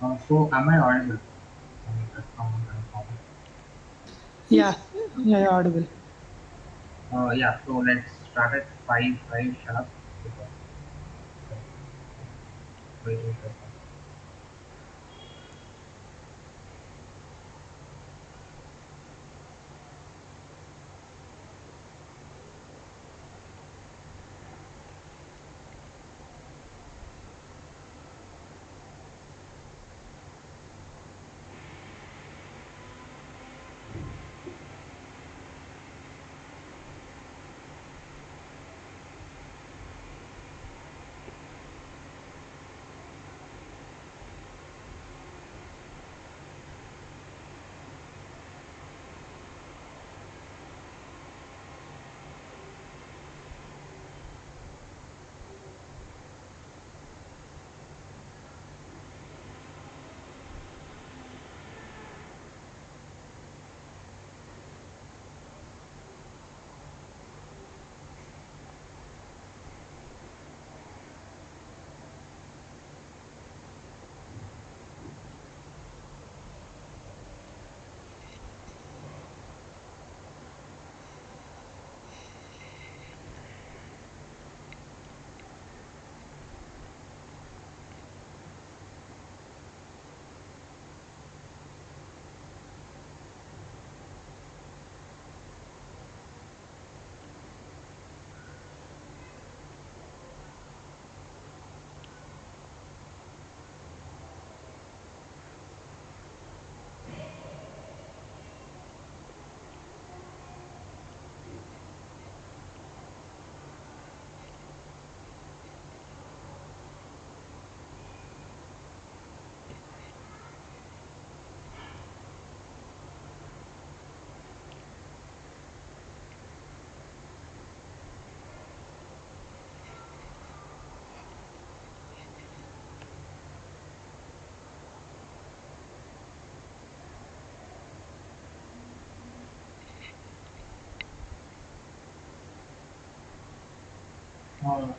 So am I audible? Just someone confirm. Yeah, yeah, you're audible. Yeah, so let's start at 5 sharp because waiting for some.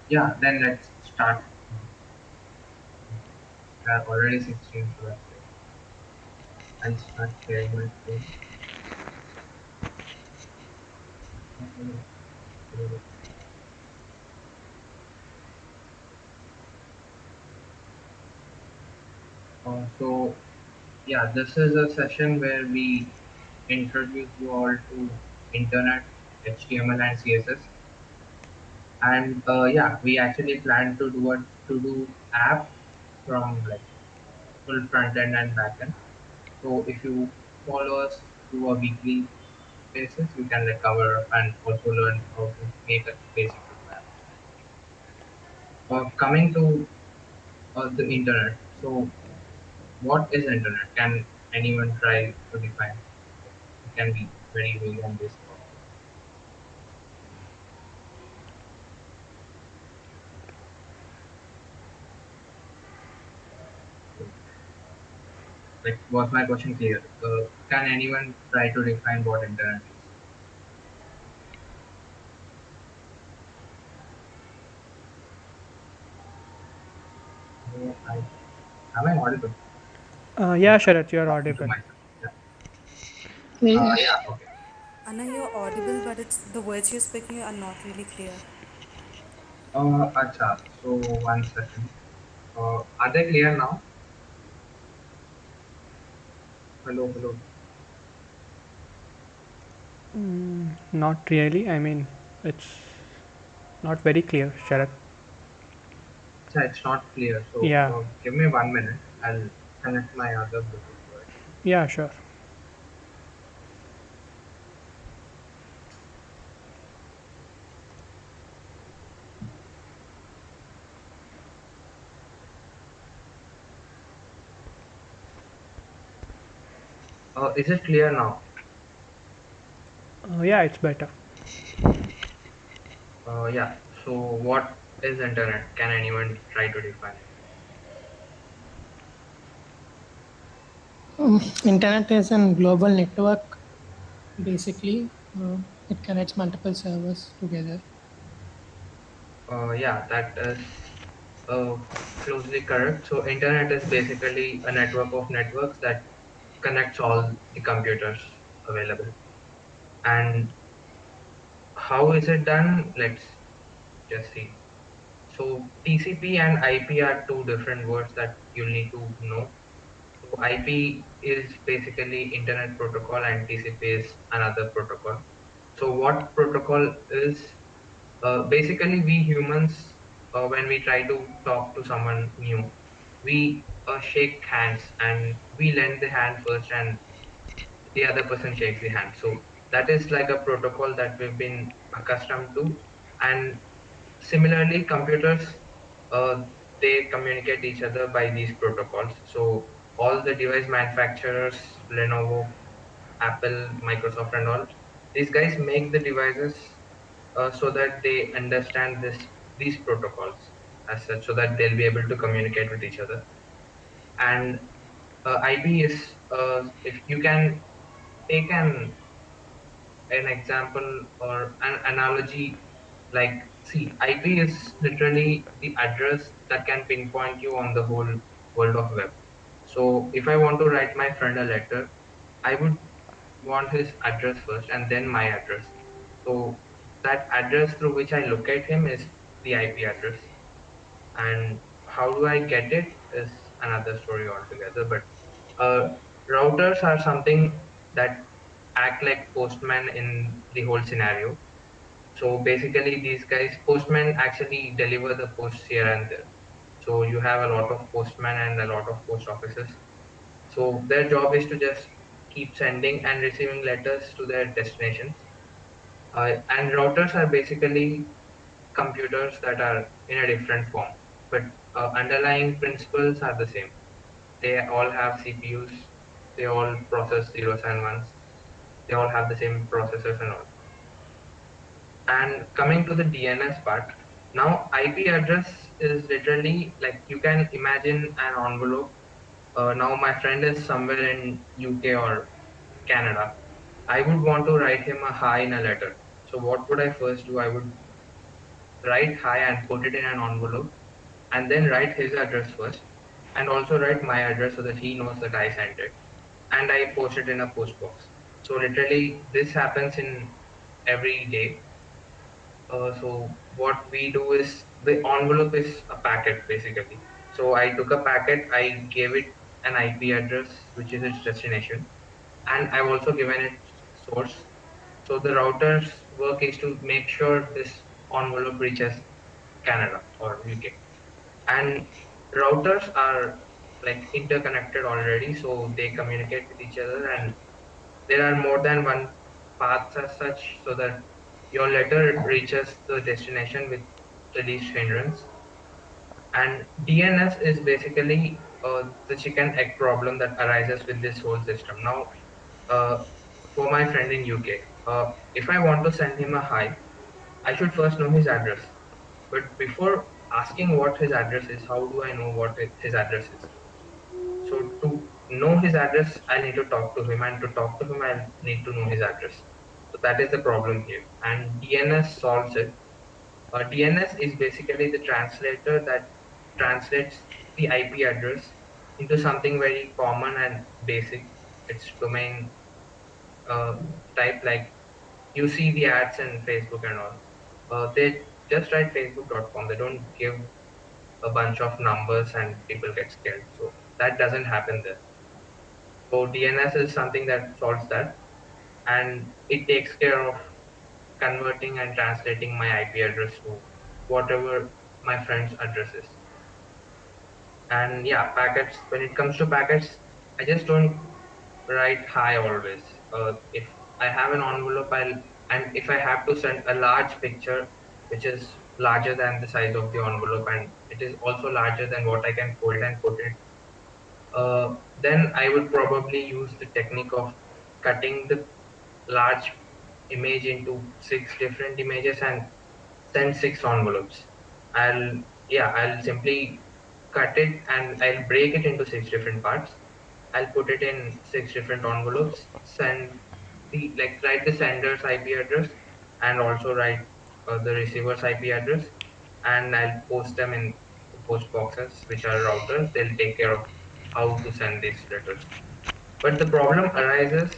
Yeah, then let's start. There are already 16, so that's it. I'll start sharing my screen. So yeah, this is a session where we introduce you all to internet, HTML and CSS. And yeah, we actually plan to do a to do app from like full front end and back end. So if you follow us through a weekly basis, you can recover and also learn how to make a basic app. Coming to the internet. So what is internet? Can anyone try to define? It can be very vague and basic also. So, like, was my question clear? Can anyone try to define what internet is? I, am I audible? Yeah, Sharat, you're Talking to audible. myself. Yeah. Yeah. Yeah. Okay. Anna, you're audible, but it's the words you're speaking are not really clear. Acha. So 1 second. Are they clear now? Hello. Hello. Not really. I mean, it's not very clear, Sharat. Acha, it's not clear. So Yeah, give me 1 minute. I'll connect my other Bluetooth to it. yeah, sure. Is it clear now? Yeah, it's better. Yeah. So what is internet? Can anyone try to define it? Internet is a global network. Basically, it connects multiple servers together. Yeah, that is uh, closely correct. So internet is basically a network of networks that connects all the computers available. And how is it done? Let's just see. So TCP and IP are two different words that you'll need to know. So IP is basically Internet Protocol and TCP is another protocol. So what protocol is basically we humans when we try to talk to someone new, we shake hands and we lend the hand first and the other person shakes the hand. So that is like a protocol that we've been accustomed to. And similarly, computers they communicate each other by these protocols. So all the device manufacturers, Lenovo, Apple, Microsoft, and all these guys make the devices so that they understand these protocols as such, so that they'll be able to communicate with each other. And IP is if you can take an example or an analogy, like see, IP is literally the address that can pinpoint you on the whole world of web. So if I want to write my friend a letter, I would want his address first and then my address. So that address through which I locate him is the IP address. And how do I get it is another story altogether. But routers are something that act like postman in the whole scenario. So basically, these guys, postmen actually deliver the posts here and there. So you have a lot of postmen and a lot of post offices. So their job is to just keep sending and receiving letters to their destinations. And routers are basically computers that are in a different form, but underlying principles are the same. They all have CPUs, they all process zeros and ones, they all have the same processors and all. And coming to the DNS part, now IP address is literally like you can imagine an envelope. Now my friend is somewhere in UK or Canada. I would want to write him a hi in a letter. So what would I first do? I would write hi and put it in an envelope and then write his address first and also write my address so that he knows that I sent it and I post it in a post box. So literally this happens in every day. So what we do is the envelope is a packet basically. So I took a packet, I gave it an IP address which is its destination, and I've also given it source. So the router's work is to make sure this envelope reaches Canada or UK. And routers are like interconnected already, so they communicate with each other, and there are more than one paths as such, so that your letter reaches the destination with the least hindrance. And DNS is basically the chicken egg problem that arises with this whole system. Now, uh, for my friend in UK, if I want to send him a hi, I should first know his address. But before asking what his address is, how do I know what his address is? So to know his address, I need to talk to him, and to talk to him, I need to know his address. So that is the problem here, and DNS solves it. DNS is basically the translator that translates the IP address into something very common and basic. It's domain uh, type, like you see the ads in Facebook and all. They just write facebook.com. They don't give a bunch of numbers and people get scared. So that doesn't happen there. So DNS is something that solves that, and it takes care of converting and translating my IP address to whatever my friend's address is. And yeah, packets. When it comes to packets, I just don't write hi always. If I have an envelope, and if I have to send a large picture, which is larger than the size of the envelope, and it is also larger than what I can fold and put it, then I would probably use the technique of cutting the large image into six different images and send six envelopes. I'll simply cut it and I'll break it into six different parts. I'll put it in six different envelopes, send the like write the sender's IP address and also write the receiver's IP address, and I'll post them in post boxes, which are routers. They'll take care of how to send these letters. But the problem arises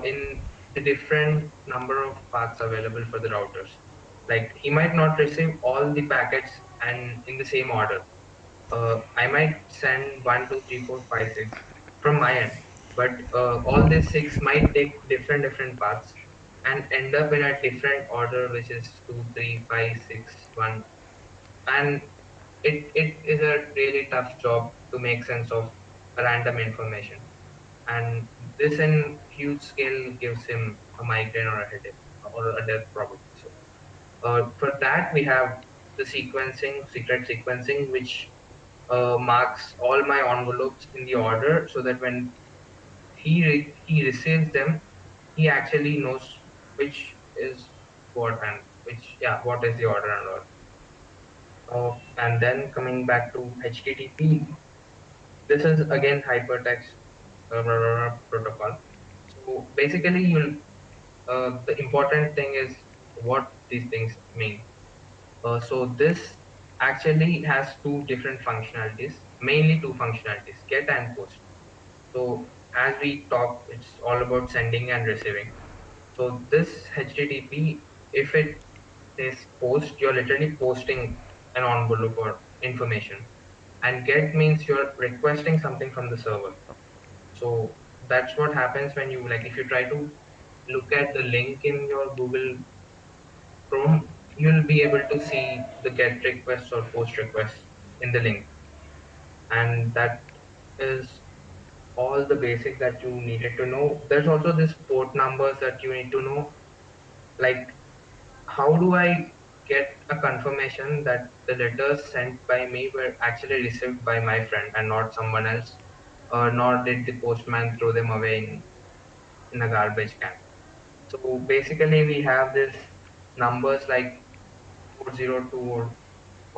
in the different number of paths available for the routers. Like he might not receive all the packets and in the same order. I might send 1, 2, 3, 4, 5, 6 from my end, but all these six might take different paths and end up in a different order, which is 2, 3, 5, 6, 1, and it is a really tough job to make sense of random information, and this in huge scale gives him a migraine or a headache or a death probably. So for that we have the sequencing, secret sequencing, which marks all my envelopes in the order so that when he receives them, he actually knows which is what and which, yeah, what is the order and all. And then coming back to HTTP, this is again hypertext protocol. So basically, the important thing is what these things mean. So this actually has two different functionalities, mainly two functionalities, get and post. So as we talk, it's all about sending and receiving. So this HTTP, if it says post, you're literally posting an envelope or information. And get means you're requesting something from the server. So that's what happens when you like if you try to look at the link in your Google Chrome, you'll be able to see the get request or post request in the link. And that is all the basic that you needed to know. There's also this port numbers that you need to know. Like, how do I get a confirmation that the letters sent by me were actually received by my friend and not someone else, or nor did the postman throw them away in a garbage can? So basically, we have this numbers like 402 or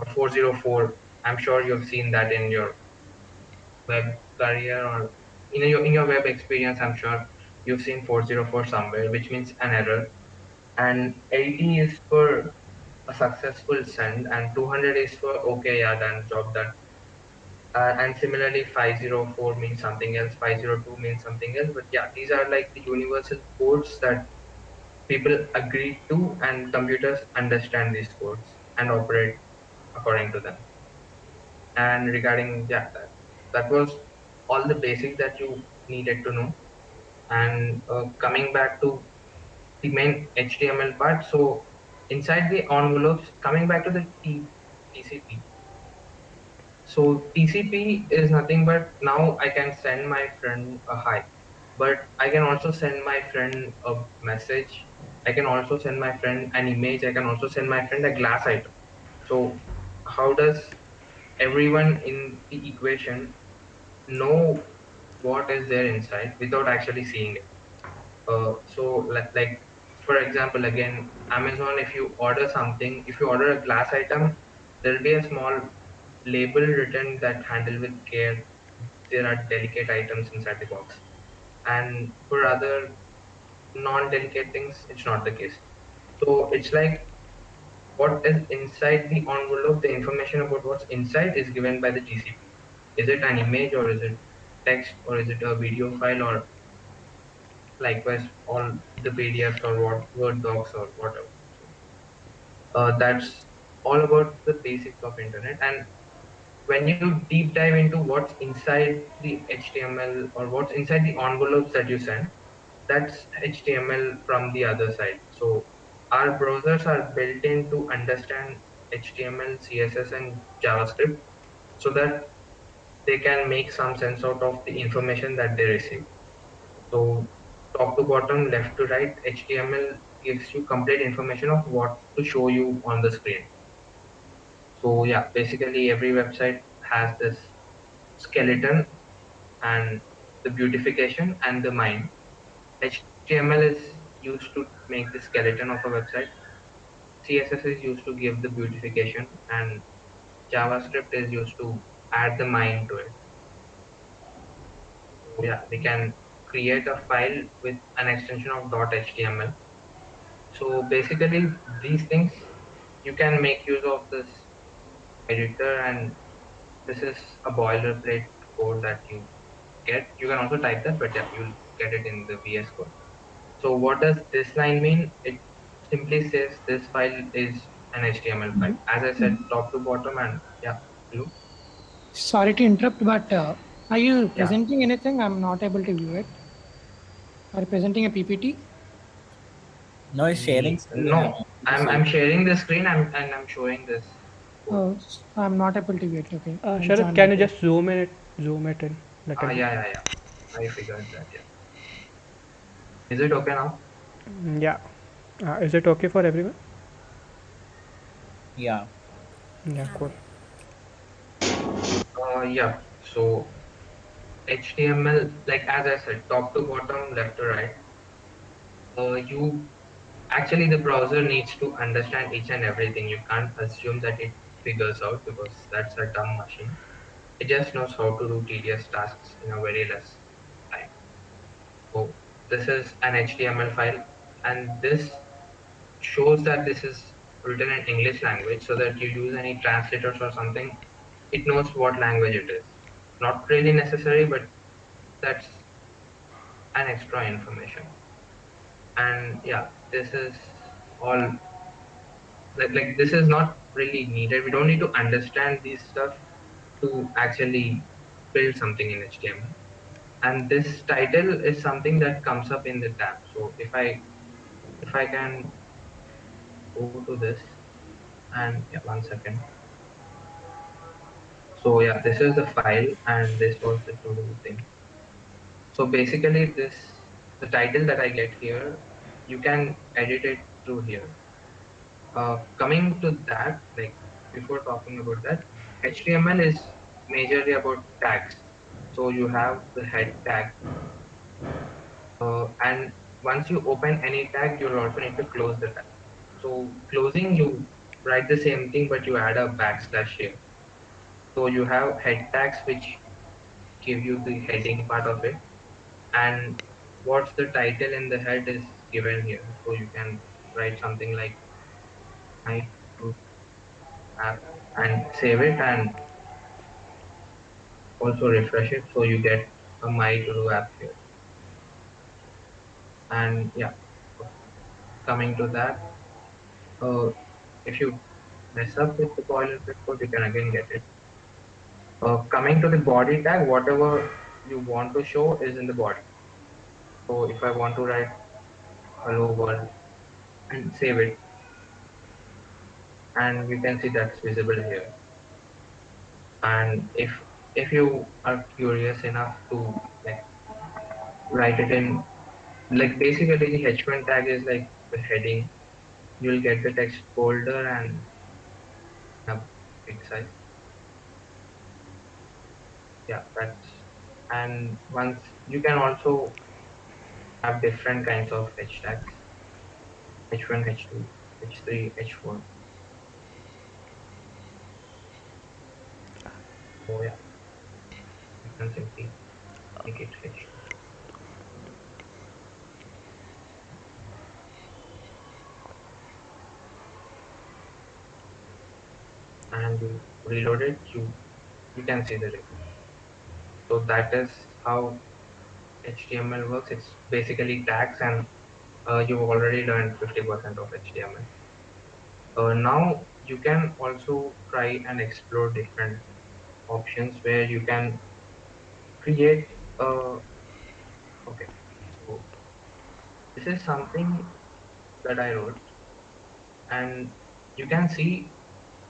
404. I'm sure you've seen that in your web career or in your web experience. I'm sure you've seen 404 somewhere, which means an error. And 80 is for a successful send, and 200 is for okay, yeah, done, job done. And similarly, 504 means something else, 502 means something else. But yeah, these are like the universal codes that people agree to, and computers understand these codes and operate according to them. And regarding, yeah, that was all the basics that you needed to know. And coming back to the main HTML part, so inside the envelopes, coming back to the TCP. So TCP is nothing but now I can send my friend a hi, but I can also send my friend a message. I can also send my friend an image. I can also send my friend a glass item. So how does everyone in the equation know what is there inside without actually seeing it? So like for example, again, Amazon, if you order something, if you order a glass item, there'll be a small label written that handle with care. There are delicate items inside the box. And for other non-delicate things, it's not the case. So it's like what is inside the envelope, the information about what's inside is given by the TCP. Is it an image or is it text or is it a video file or likewise all the PDFs or what Word docs or whatever. So that's all about the basics of internet. And when you deep dive into what's inside the HTML or what's inside the envelopes that you send, that's HTML from the other side. So our browsers are built in to understand HTML, CSS, and JavaScript so that they can make some sense out of the information that they receive. So top to bottom, left to right, HTML gives you complete information of what to show you on the screen. So yeah, basically every website has this skeleton and the beautification and the mind. HTML is used to make the skeleton of a website. CSS is used to give the beautification, and JavaScript is used to add the mind to it. So yeah, we can create a file with an extension of .html. So basically, these things you can make use of this editor, and this is a boilerplate code that you get. You can also type that, but yeah, you'll get it in the VS Code. So what does this line mean? It simply says this file is an HTML file. As I said, top to bottom, and yeah, blue. Sorry to interrupt, but are you Yeah. presenting anything? I'm not able to view it. Are you presenting a PPT? No, it's sharing screen. I'm No, able to I'm see. I'm sharing the screen. I'm showing this code. Oh, I'm not able to view it. Okay, I'll Sharad, join can you later. just zoom it in little bit? Yeah, yeah, yeah. I figured that. Yeah. Is it okay now? Yeah. Is it okay for everyone? Yeah. Yeah, Yeah. cool. Yeah. So HTML, like as I said, top to bottom, left to right. You actually the browser needs to understand each and everything. You can't assume that it figures out because that's a dumb machine. It just knows how to do tedious tasks in a very less time. So this is an HTML file, and this shows that this is written in English language so that you use any translators or something, it knows what language it is. Not really necessary, but that's an extra information. And yeah, this is all like this is not really needed. We don't need to understand these stuff to actually build something in HTML. And this title is something that comes up in the tab. So if I can go to this and yeah, 1 second. So yeah, this is the file and this was the to do thing. So basically the title that I get here, you can edit it through here. Coming to that, like before talking about that, HTML is majorly about tags. So you have the head tag, and once you open any tag, you'll also need to close the tag. So closing, you write the same thing, but you add a backslash here. So you have head tags, which give you the heading part of it, and what's the title in the head is given here. So you can write something like my group app and save it and also refresh it so you get a my to do app here. And yeah, coming to that, uh, if you mess up with the boilerplate code, you can again get it. Coming to the body tag, whatever you want to show is in the body. So if I want to write hello world and save it, and we can see that's visible here. And if you are curious enough to like write it in, like basically the h1 tag is like the heading, you'll get the text bolder and a big size. Yeah, that's, and once you can also have different kinds of h tags, h1, h2, h3, h4. So yeah, you can simply make it h2 and you reload it, you can see the difference. So that is how HTML works. It's basically tags, and you've already learned 50% of HTML. Now you can also try and explore different options where you can create. Okay, so this is something that I wrote, and you can see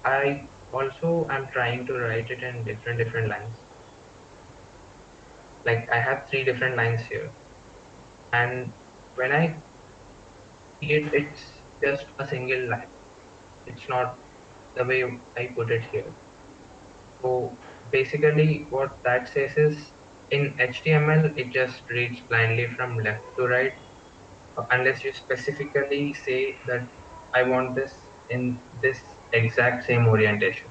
I also am trying to write it in different lines. Like I have three different lines here, and when I see it, it's just a single line. It's not the way I put it here. So basically, what that says is in HTML, it just reads blindly from left to right, unless you specifically say that I want this in this exact same orientation.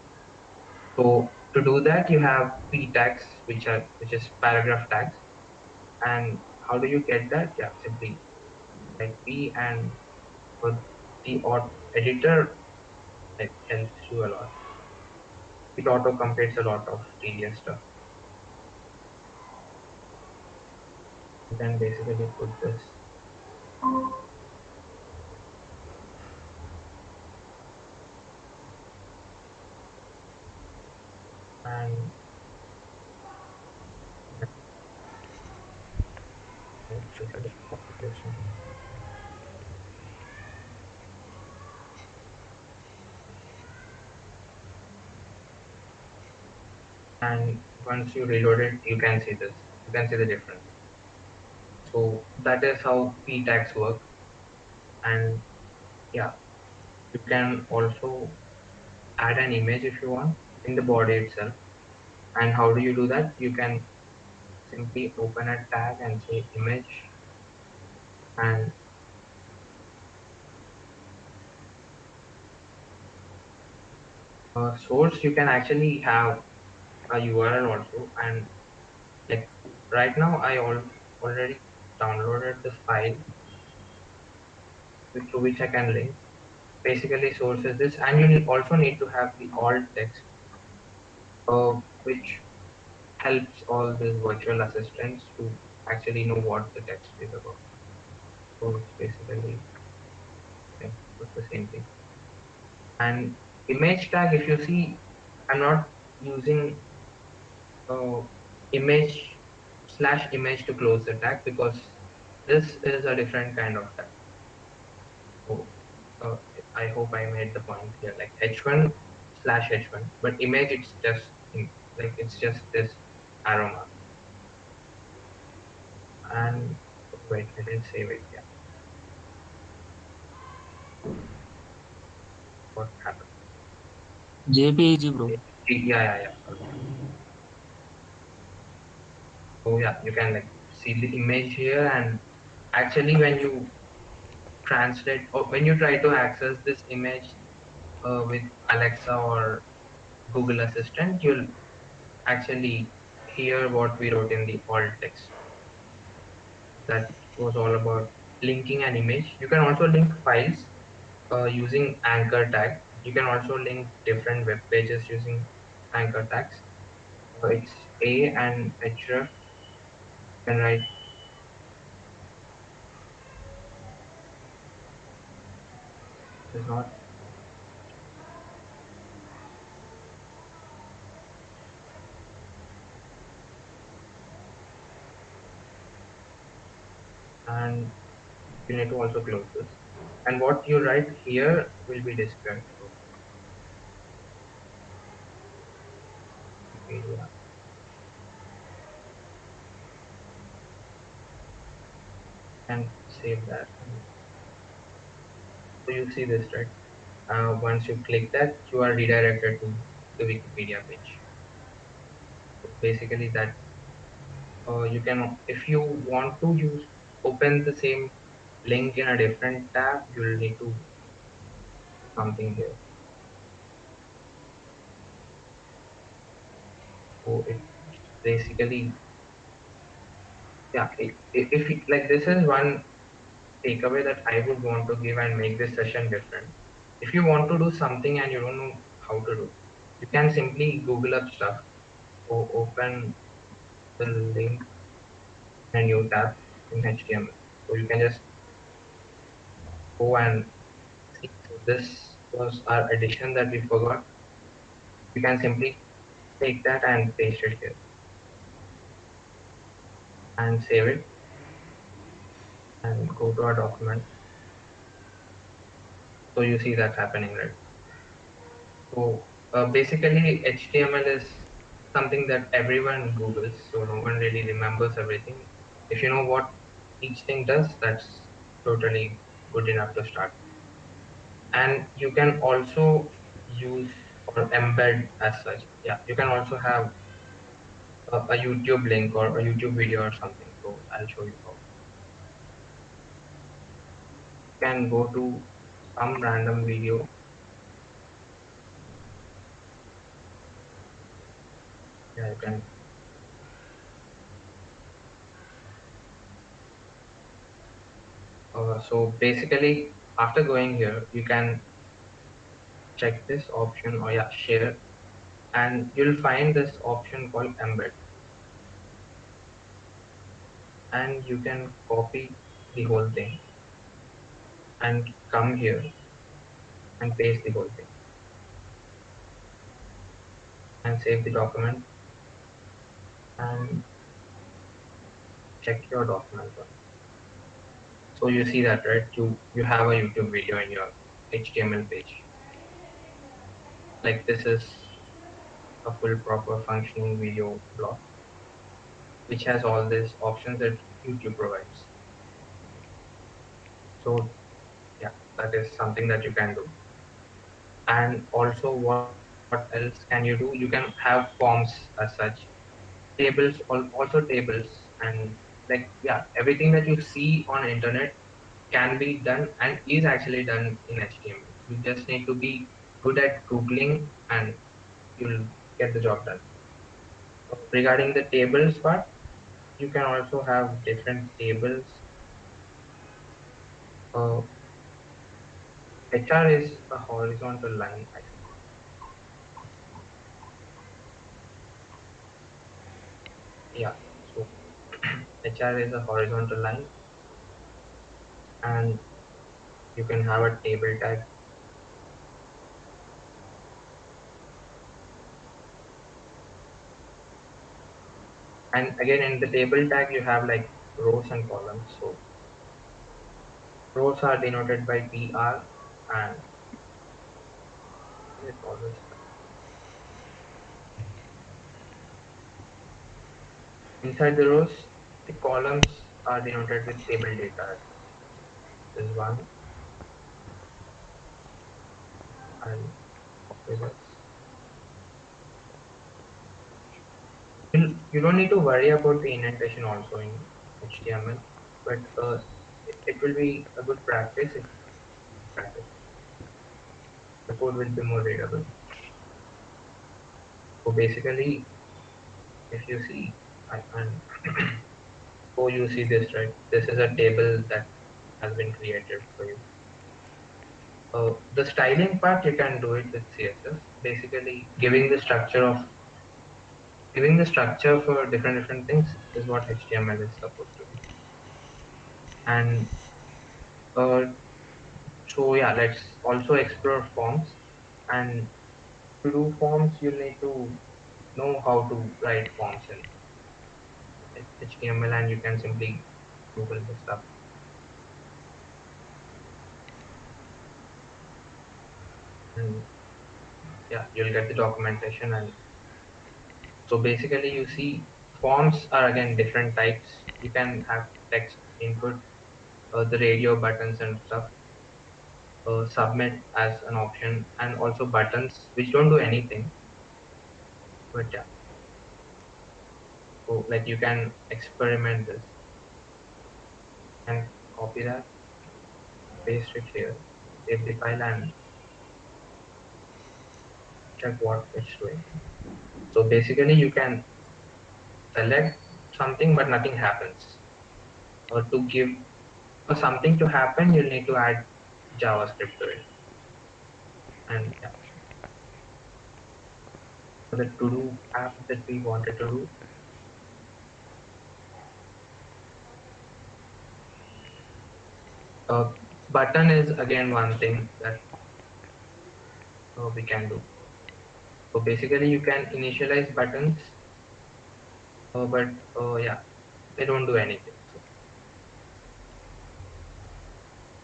So to do that, you have p tags, which is paragraph tags. And how do you get that? Yeah, simply like p, and for the editor, it helps you a lot. it auto completes a lot of tedious stuff. You can basically put this and basically population. And once you reload it, you can see this. You can see the difference. So that is how p tags work. And yeah, you can also add an image if you want in the body itself. And how do you do that? You can simply open a tag and say image, and source. You can actually have a URL also. And like right now already downloaded this file to which I can link. Basically source is this, and you also need to have the alt text, which helps all these virtual assistants to actually know what the text is about. So it's basically, yeah, it's the same thing. And image tag, if you see, I'm not using uh, image slash image to close the tag, because this is a different kind of tag. So uh, I hope I made the point here, like h1 slash h1, but image it's just like it's just this arrow mark. And wait, I didn't save it. Yeah, what happened? JPEG, bro. Yeah. Sorry. So yeah, you can like see the image here, and actually when you translate or when you try to access this image with Alexa or Google Assistant, you'll actually hear what we wrote in the alt text. That was all about linking an image. You can also link files using anchor tag. You can also link different web pages using anchor tags. It's A and href. You can write is not, and you need to also close this. And what you write here will be displayed. So Wikipedia, and save that. So you see this, right? Once you click that, you are redirected to the Wikipedia page. So basically, that you can, if you want to use open the same link in a different tab, you'll need to do something here. So it basically, yeah. If like this is one takeaway that I would want to give and make this session different. If you want to do something and you don't know how to do, you can simply Google up stuff or open the link in a new tab in HTML. So you can just go and see. So this was our addition that we forgot. You can simply take that and paste it here and save it and go to our document. So you see that happening, right? So basically, HTML is something that everyone Googles, so no one really remembers everything. If you know what each thing does, that's totally good enough to start. And you can also use or embed as such. Yeah, you can also have a YouTube link or a YouTube video or something. So I'll show you how. You can go to some random video. Yeah, you can. So basically, after going here, you can check this option or yeah, share. and you'll find this option called embed, and you can copy the whole thing and come here and paste the whole thing and save the document and check your document once. So you see that, right? You have a YouTube video in your HTML page. Like this is a full proper functioning video blog which has all these options that YouTube provides. So yeah, that is something that you can do. And also what else can you do? You can have forms as such, tables, also tables, and like yeah, everything that you see on internet can be done and is actually done in HTML. You just need to be good at Googling and you'll get the job done. Regarding the tables part, you can also have different tables. Uh, HR is a horizontal line, I think. Yeah, so HR is a horizontal line, and you can have a table tag. And again, in the table tag, you have like rows and columns. So rows are denoted by PR, and it's always inside the rows, the columns are denoted with table data as such. This is one, and copy this. You don't need to worry about the indentation also in HTML, but it will be a good practice if you practice. The code will be more readable. So basically, if you see, I can. Oh, you see this, right? This is a table that has been created for you. The styling part, you can do it with CSS. Basically, giving the structure for different things is what HTML is supposed to do. And uh, so yeah, let's also explore forms. And to do forms, you need to know how to write forms in HTML, and you can simply Google the stuff. And yeah, you'll get the documentation. And so basically, you see forms are again different types. You can have text input, the radio buttons and stuff, submit as an option, and also buttons which don't do anything. But yeah, so like you can experiment this and copy that, paste it here, save the file, and check what it's doing. So basically, you can select something, but nothing happens. Or to give for something to happen, you'll need to add JavaScript to it. And yeah, for the to-do app that we wanted to do, uh, button is again one thing that we can do. So basically, you can initialize buttons, but yeah, they don't do anything.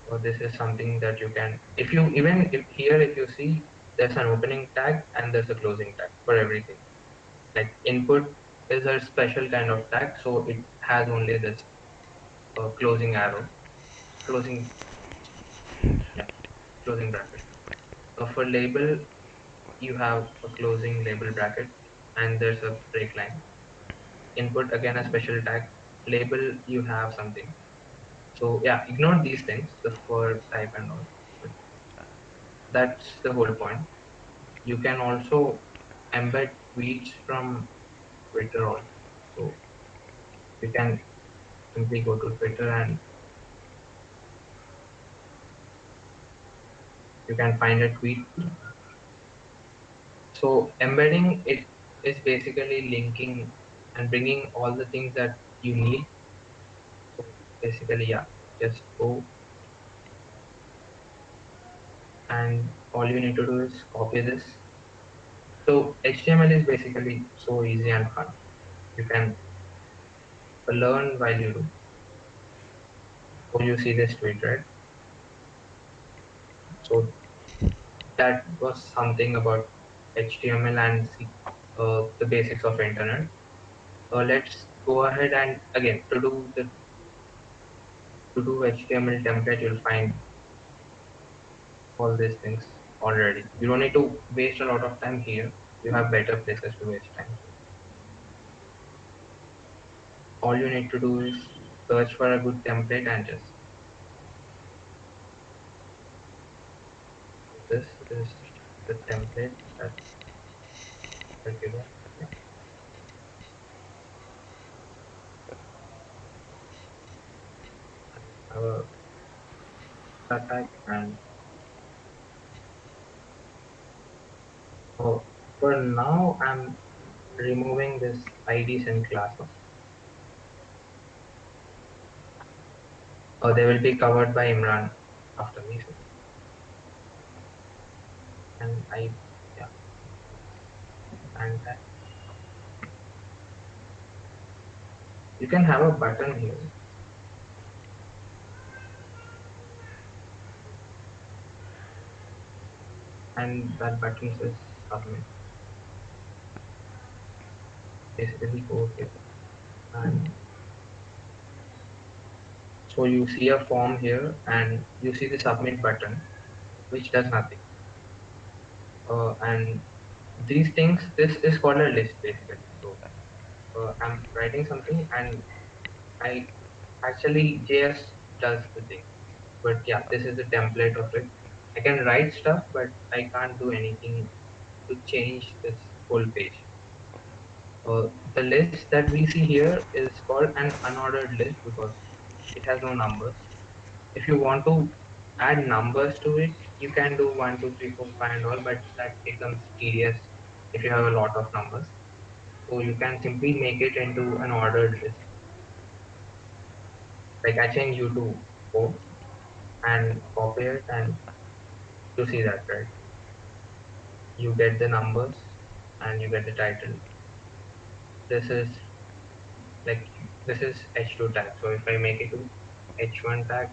So this is something that you can, if you even if here if you see, there's an opening tag and there's a closing tag for everything. Like input is a special kind of tag, so it has only this closing arrow, closing, yeah, closing bracket. For label, you have a closing label bracket and there's a break line. Input again a special tag. Label, you have something. So yeah, ignore these things, the for type and all. But that's the whole point. You can also embed tweets from Twitter also. So you can simply go to Twitter and you can find a tweet, So embedding it is basically linking and bringing all the things that you need. So basically, yeah, just go and all you need to do is copy this. So HTML is basically so easy and fun. You can learn while you do. So you see this tweet, right? So that was something about HTML and the basics of internet. Let's go ahead and again to do HTML template, you'll find all these things already. You don't need to waste a lot of time here. You have better places to waste time. All you need to do is search for a good template and just this is the template that I given. Yeah. I have a attack and oh, for now I'm removing this IDs and classes. They will be covered by Imran after me. So, and I yeah and that you can have a button here and that button says submit. Basically go here and so you see a form here and you see the submit button which does nothing. And these things, this is called a list basically. So I'm writing something and I actually JS does the thing. But yeah, this is the template of it. I can write stuff, but I can't do anything to change this whole page. The list that we see here is called an unordered list because it has no numbers. If you want to add numbers to it, you can do 1, 2, 3, 4, 5 and all, but that becomes tedious if you have a lot of numbers. So you can simply make it into an ordered list. Like I change you to 4 and copy it and you see that, right? You get the numbers and you get the title. This is like this is H2 tag. So if I make it to H1 tag,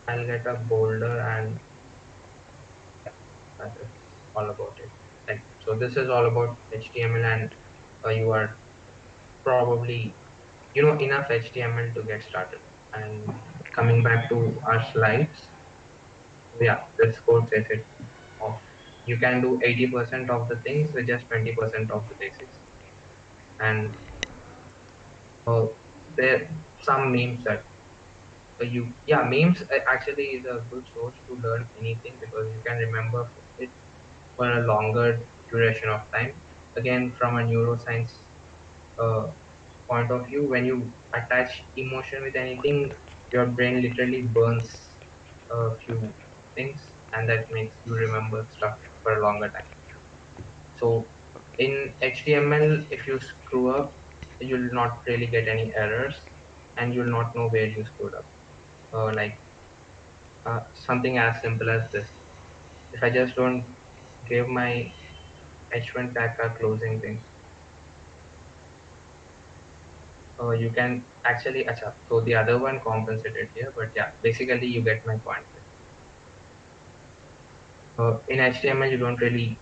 I'll get a bolder and that is all about it. Like so, this is all about HTML, and you are probably enough HTML to get started. And coming back to our slides, yeah, this code says it off. You can do 80% of the things with just 20% of the basics. And uh, there some memes that memes actually is a good source to learn anything because you can remember it for a longer duration of time. Again, from a neuroscience uh, point of view, when you attach emotion with anything, your brain literally burns a few things, and that makes you remember stuff for a longer time. So in HTML, if you screw up, you'll not really get any errors, and you'll not know where you screwed up. Like something as simple as this. If I just don't give my H1 tag a closing thing, you can actually acha. So the other one compensated here, but yeah, basically you get my point. In HTML, you don't really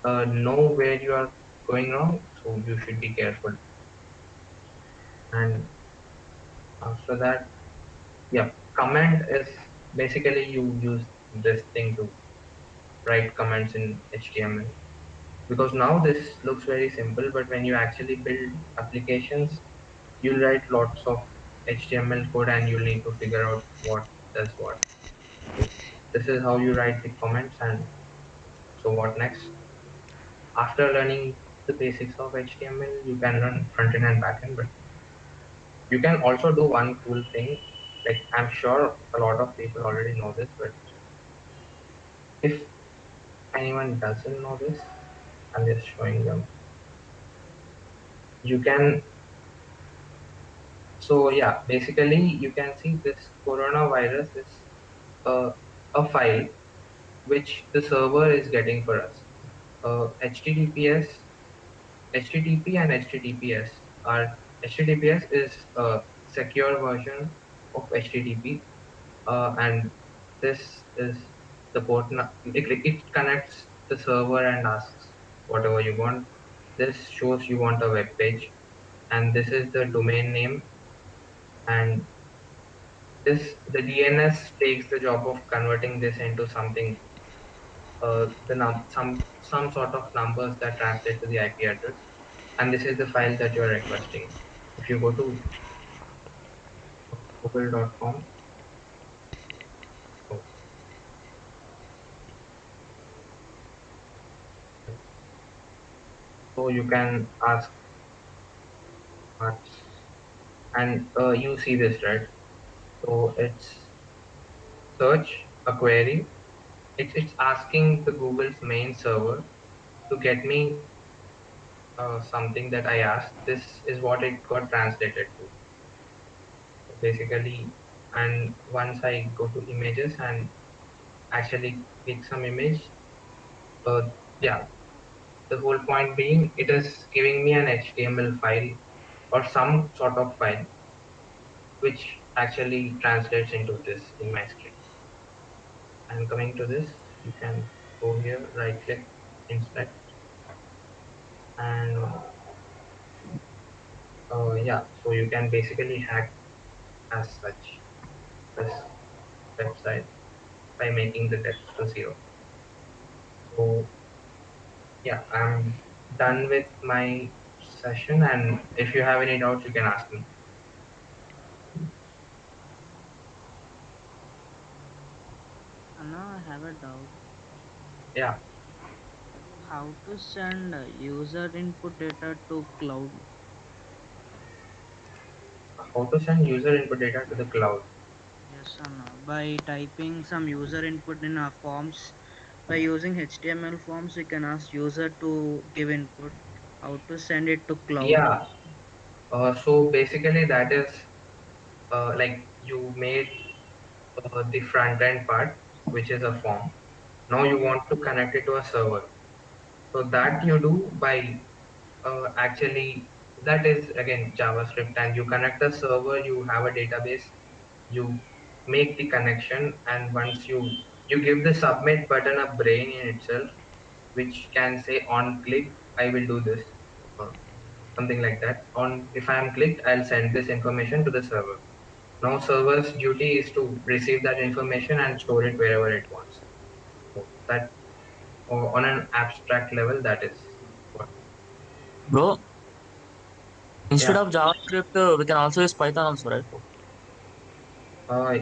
know where you are going wrong, so you should be careful. And after that, yeah, comment is basically you use this thing to write comments in HTML. Because now this looks very simple, but when you actually build applications, you'll write lots of HTML code and you'll need to figure out what does what. So this is how you write the comments. And so what next? After learning the basics of HTML, you can learn front end and back end, but you can also do one cool thing. Like I'm sure a lot of people already know this, but if anyone doesn't know this, I'm just showing them. You can, so yeah, basically you can see this coronavirus is a file which the server is getting for us. HTTPS, HTTP and HTTPS are HTTPS is a secure version of HTTP, and this is the port. It connects the server and asks whatever you want. This shows you want a web page, and this is the domain name, and this the DNS takes the job of converting this into something, some sort of numbers that translate to the IP address, and this is the file that you are requesting. If you go to google.com, oh, so you can ask parts, and you see this, right? So it's search a query. It's asking the Google's main server to get me something that I asked. This is what it got translated to. So basically, and once I go to images and actually click some image, uh, yeah, the whole point being it is giving me an HTML file or some sort of file which actually translates into this in my screen. And coming to this, you can go here, right click, inspect, and yeah, so you can basically hack as such this website by making the depth to zero. So yeah, I'm done with my session, and if you have any doubts, you can ask me. Anna, I have a doubt. Yeah, How to send user input data to cloud? how to send user input data to the cloud. Yes, Anna. By typing some user input in our forms, by using HTML forms, we can ask user to give input. How to send it to cloud? Yeah, so basically that is like you made the front end part, which is a form. Now you want to connect it to a server. So that you do by actually, that is again JavaScript, and you connect the server, you have a database, you make the connection, and once you give the submit button a brain in itself, which can say on click, I will do this. Uh, Something like that. On if I am clicked, I'll send this information to the server. Now server's duty is to receive that information and store it wherever it wants. So that on an abstract level, that is what. Bro, instead Yeah. of JavaScript, we can also use Python also, right? Uh,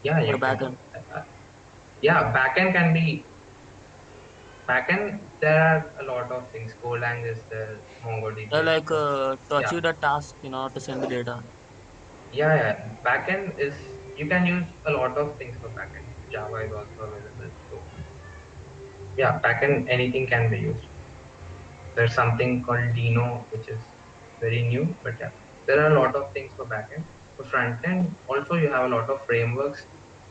yeah, For you can. backend. Uh, yeah, backend can be backend. There are a lot of things. Golang is there. Yeah, MongoDB is like there. to Yeah, achieve the task in order to send the data. yeah. Backend is you can use a lot of things for backend. Java is also available. So yeah, backend anything can be used. There's something called Dino, which is very new, but yeah, there are a lot of things for backend. For front end, also you have a lot of frameworks,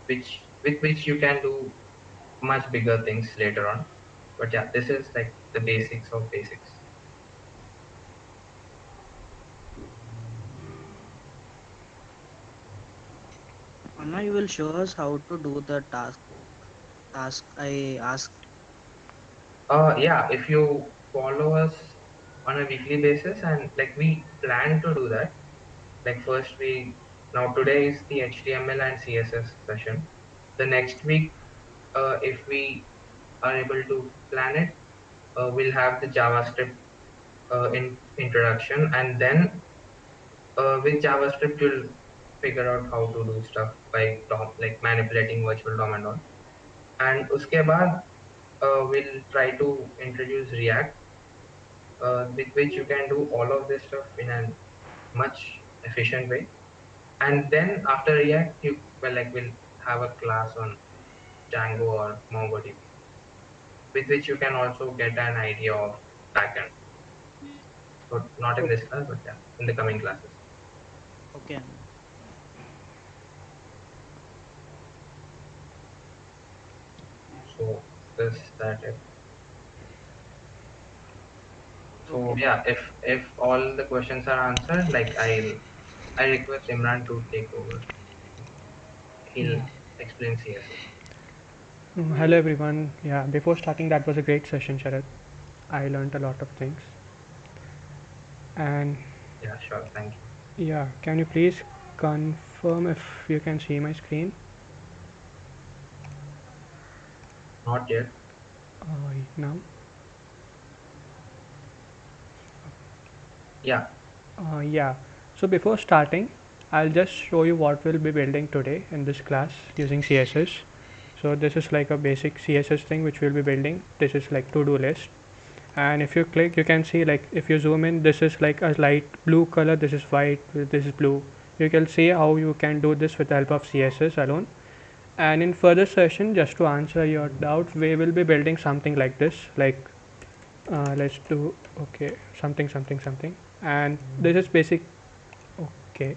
which with which you can do much bigger things later on. But yeah, this is like the basics of basics. Anna, you will show us how to do the task I asked. Yeah, if you follow us on a weekly basis, and like we plan to do that. Like first we now today is the HTML and CSS session. The next week, if we are able to plan it, we'll have the JavaScript in introduction, and then with JavaScript you'll figure out how to do stuff like like manipulating virtual DOM and all. And uske baad, we'll try to introduce React, with which you can do all of this stuff in a much efficient way. And then after React, you well like we'll have a class on Django or MongoDB. with which you can also get an idea of backend. So not in this Okay. class, but yeah, in the coming classes. Okay, Anna. So this that it. So Okay. yeah, if all the questions are answered, like I request Imran to take over. He'll Yeah. explain CSS. Hello everyone. Yeah, before starting, that was a great session, Sharad. I learned a lot of things. And Yeah, sure. Thank you. yeah, can you please confirm if you can see my screen? Not yet. Now? Yeah. Yeah. So before starting, I'll just show you what we'll be building today in this class using CSS. So this is like a basic CSS thing which we'll be building. This is like to-do list. And if you click, you can see, like, if you zoom in, this is like a light blue color, this is white, this is blue. You can see how you can do this with the help of CSS alone. And in further session, just to answer your doubt, we will be building something like this, like let's do, okay, something, and this is basic. Okay,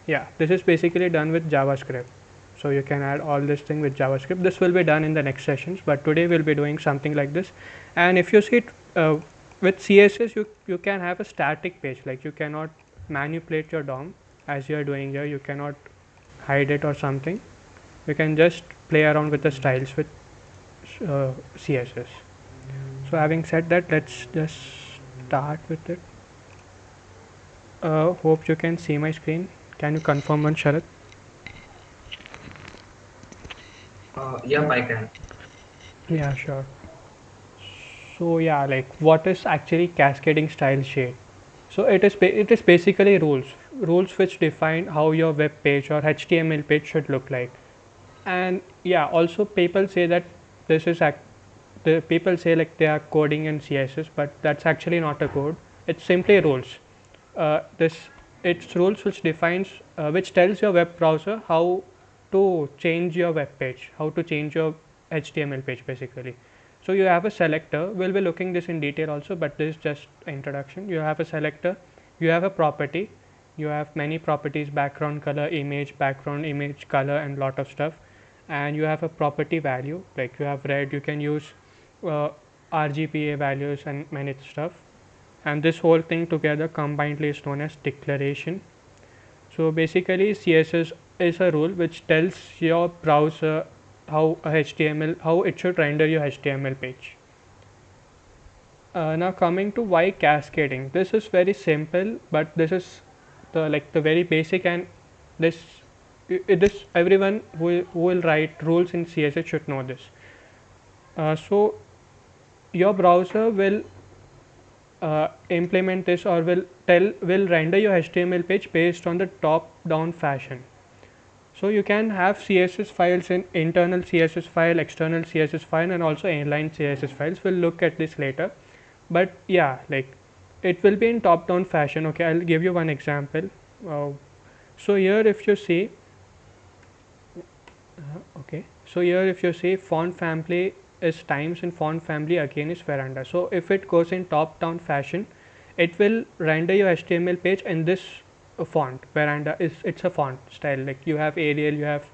yeah, this is basically done with JavaScript. So you can add all this thing with JavaScript. This will be done in the next sessions, but today we'll be doing something like this. And if you see it, with CSS, you can have a static page, like you cannot manipulate your DOM as you are doing here. You cannot hide it or something. You can just play around with the styles with CSS. So having said that, let's just start with it. Hope you can see my screen. Can you confirm one, Sharad? Yep, I can. Yeah, sure. So yeah, like, what is actually cascading style shade? So it is basically rules which define how your web page or HTML page should look like. And yeah, also people say that this is the people say like they are coding in CSS, but that's actually not a code. It's simply rules. This It's rules which defines, which tells your web browser how to change your web page, how to change your HTML page basically. So you have a selector. We'll be looking this in detail also, but this is just introduction. You have a selector, you have a property, you have many properties: background color, image, background image color, and lot of stuff. And you have a property value, like you have red. You can use uh, RGBA values and many stuff. And this whole thing together combinedly is known as declaration. So basically, CSS is a rule which tells your browser how it should render your HTML page. Now coming to why cascading. This is very simple, but this is the very basic, and this it is everyone who will write rules in CSS should know this. So your browser will implement this, or will render your HTML page based on the top down fashion. So you can have CSS files in internal CSS file, external CSS file, and also inline CSS files. We'll look at this later. But yeah, like, it will be in top down fashion. Okay, I'll give you one example. So here if you see, okay, so here if you see, font family is Times and font family again is Veranda. So if it goes in top down fashion, it will render your HTML page in this font. Veranda is, it's a font style, like you have Arial, you have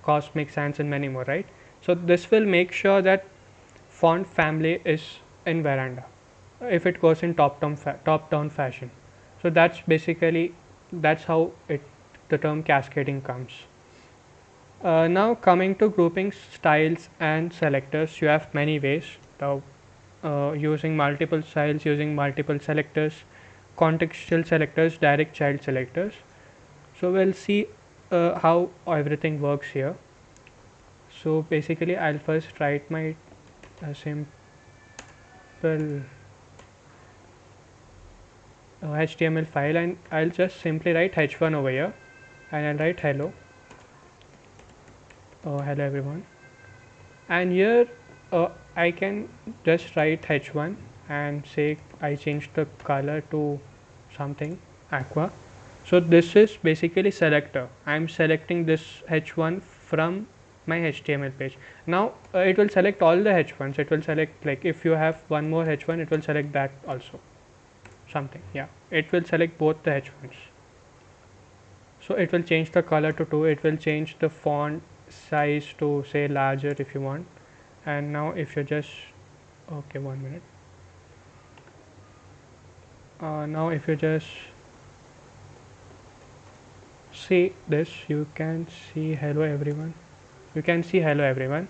Cosmic Sans, and many more, right? So this will make sure that font family is in Veranda if it goes in top down fashion. So that's how the term cascading comes. Now coming to grouping styles and selectors, you have many ways. Now, using multiple styles, using multiple selectors, contextual selectors, direct child selectors. So we'll see how everything works here. So basically, I'll first write my simple HTML file, and I'll just simply write h1 over here, and I'll write hello. Hello everyone. And here I can just write h1 and say I changed the color to something aqua. So this is basically selector. I'm selecting this h1 from my HTML page. Now it will select all the h1s. It will select, like, if you have one more h1, it will select that also. Something, yeah. It will select both the h1s. So it will change the color to 2. It will change the font size to, say, larger if you want. And now if you just, okay, 1 minute. Now if you just see this, you can see hello everyone. You can see hello everyone.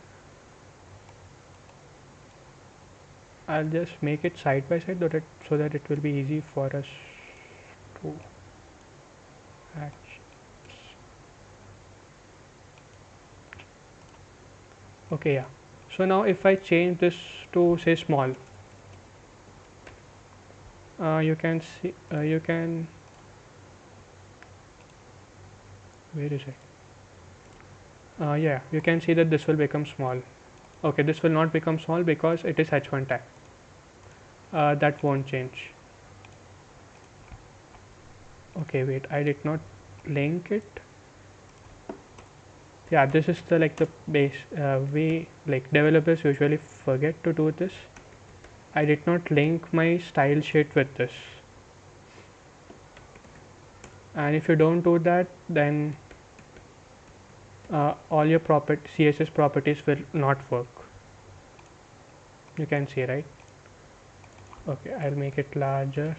I'll just make it side by side so that it will be easy for us to hatch. Okay, yeah. So now if I change this to, say, small, you can see, where is it? Yeah, you can see that this will become small. Okay, this will not become small because it is h1 tag. That won't change. Okay, wait, I did not link it. Yeah, this is the, like, the base. We, like, developers usually forget to do this. I did not link my style sheet with this. And if you don't do that, then all your CSS properties will not work. You can see, right? Okay, I'll make it larger.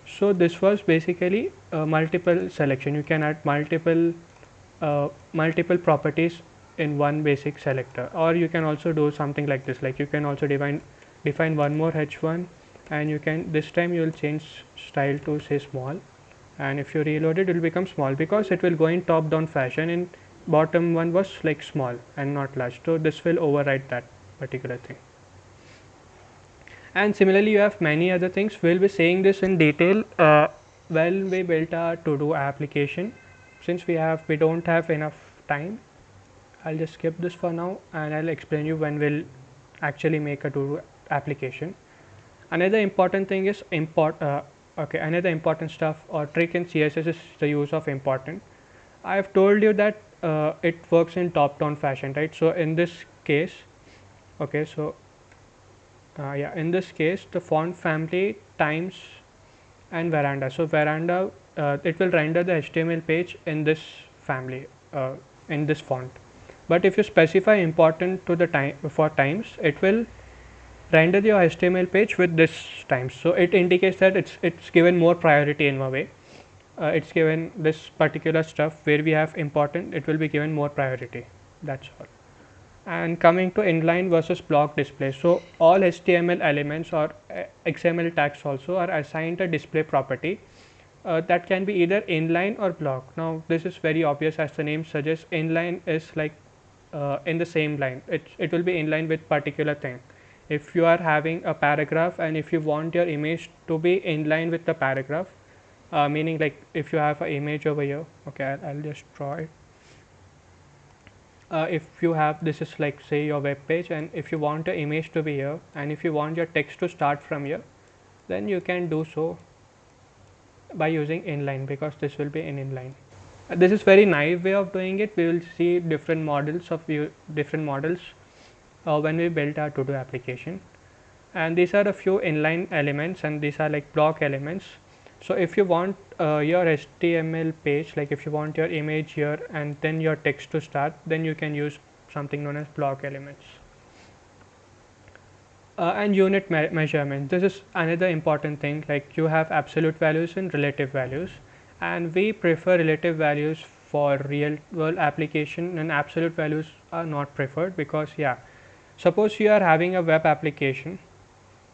So this was basically multiple selection. You can add multiple properties in one basic selector, or you can also do something like this. Like, you can also define one more h1, and you can, this time you will change style to, say, small, and if you reload it, it will become small because it will go in top down fashion, and bottom one was like small and not large. So this will override that particular thing. And similarly, you have many other things. We'll be saying this in detail when we built our to-do application. Since we don't have enough time, I'll just skip this for now, and I'll explain you when we'll actually make a to-do application. Another important thing is another important stuff or trick in CSS is the use of important. I have told you that it works in top-down fashion, right? So in this case, okay, so in this case, the font family, times, and veranda. So veranda, it will render the HTML page in this family, in this font. But if you specify important to the time for times, it will render your HTML page with this times. So it indicates that it's given more priority in a way. It's given this particular stuff where we have important, it will be given more priority. That's all. And coming to inline versus block display, so all HTML elements or XML tags also are assigned a display property that can be either inline or block. Now this is very obvious, as the name suggests. Inline is like in the same line. It will be inline with particular thing. If you are having a paragraph and if you want your image to be in line with the paragraph, meaning, like, if you have an image over here, okay, I'll just draw it. If you have, this is like, say, your web page, and if you want your image to be here, and if you want your text to start from here, then you can do so by using inline, because this will be in inline. This is very naive way of doing it. We will see different models when we build our to-do application, and these are a few inline elements, and these are like block elements. So if you want your HTML page, like if you want your image here and then your text to start, then you can use something known as block elements. And unit measurement, this is another important thing. Like, you have absolute values and relative values, and we prefer relative values for real world application, and absolute values are not preferred because, yeah, suppose you are having a web application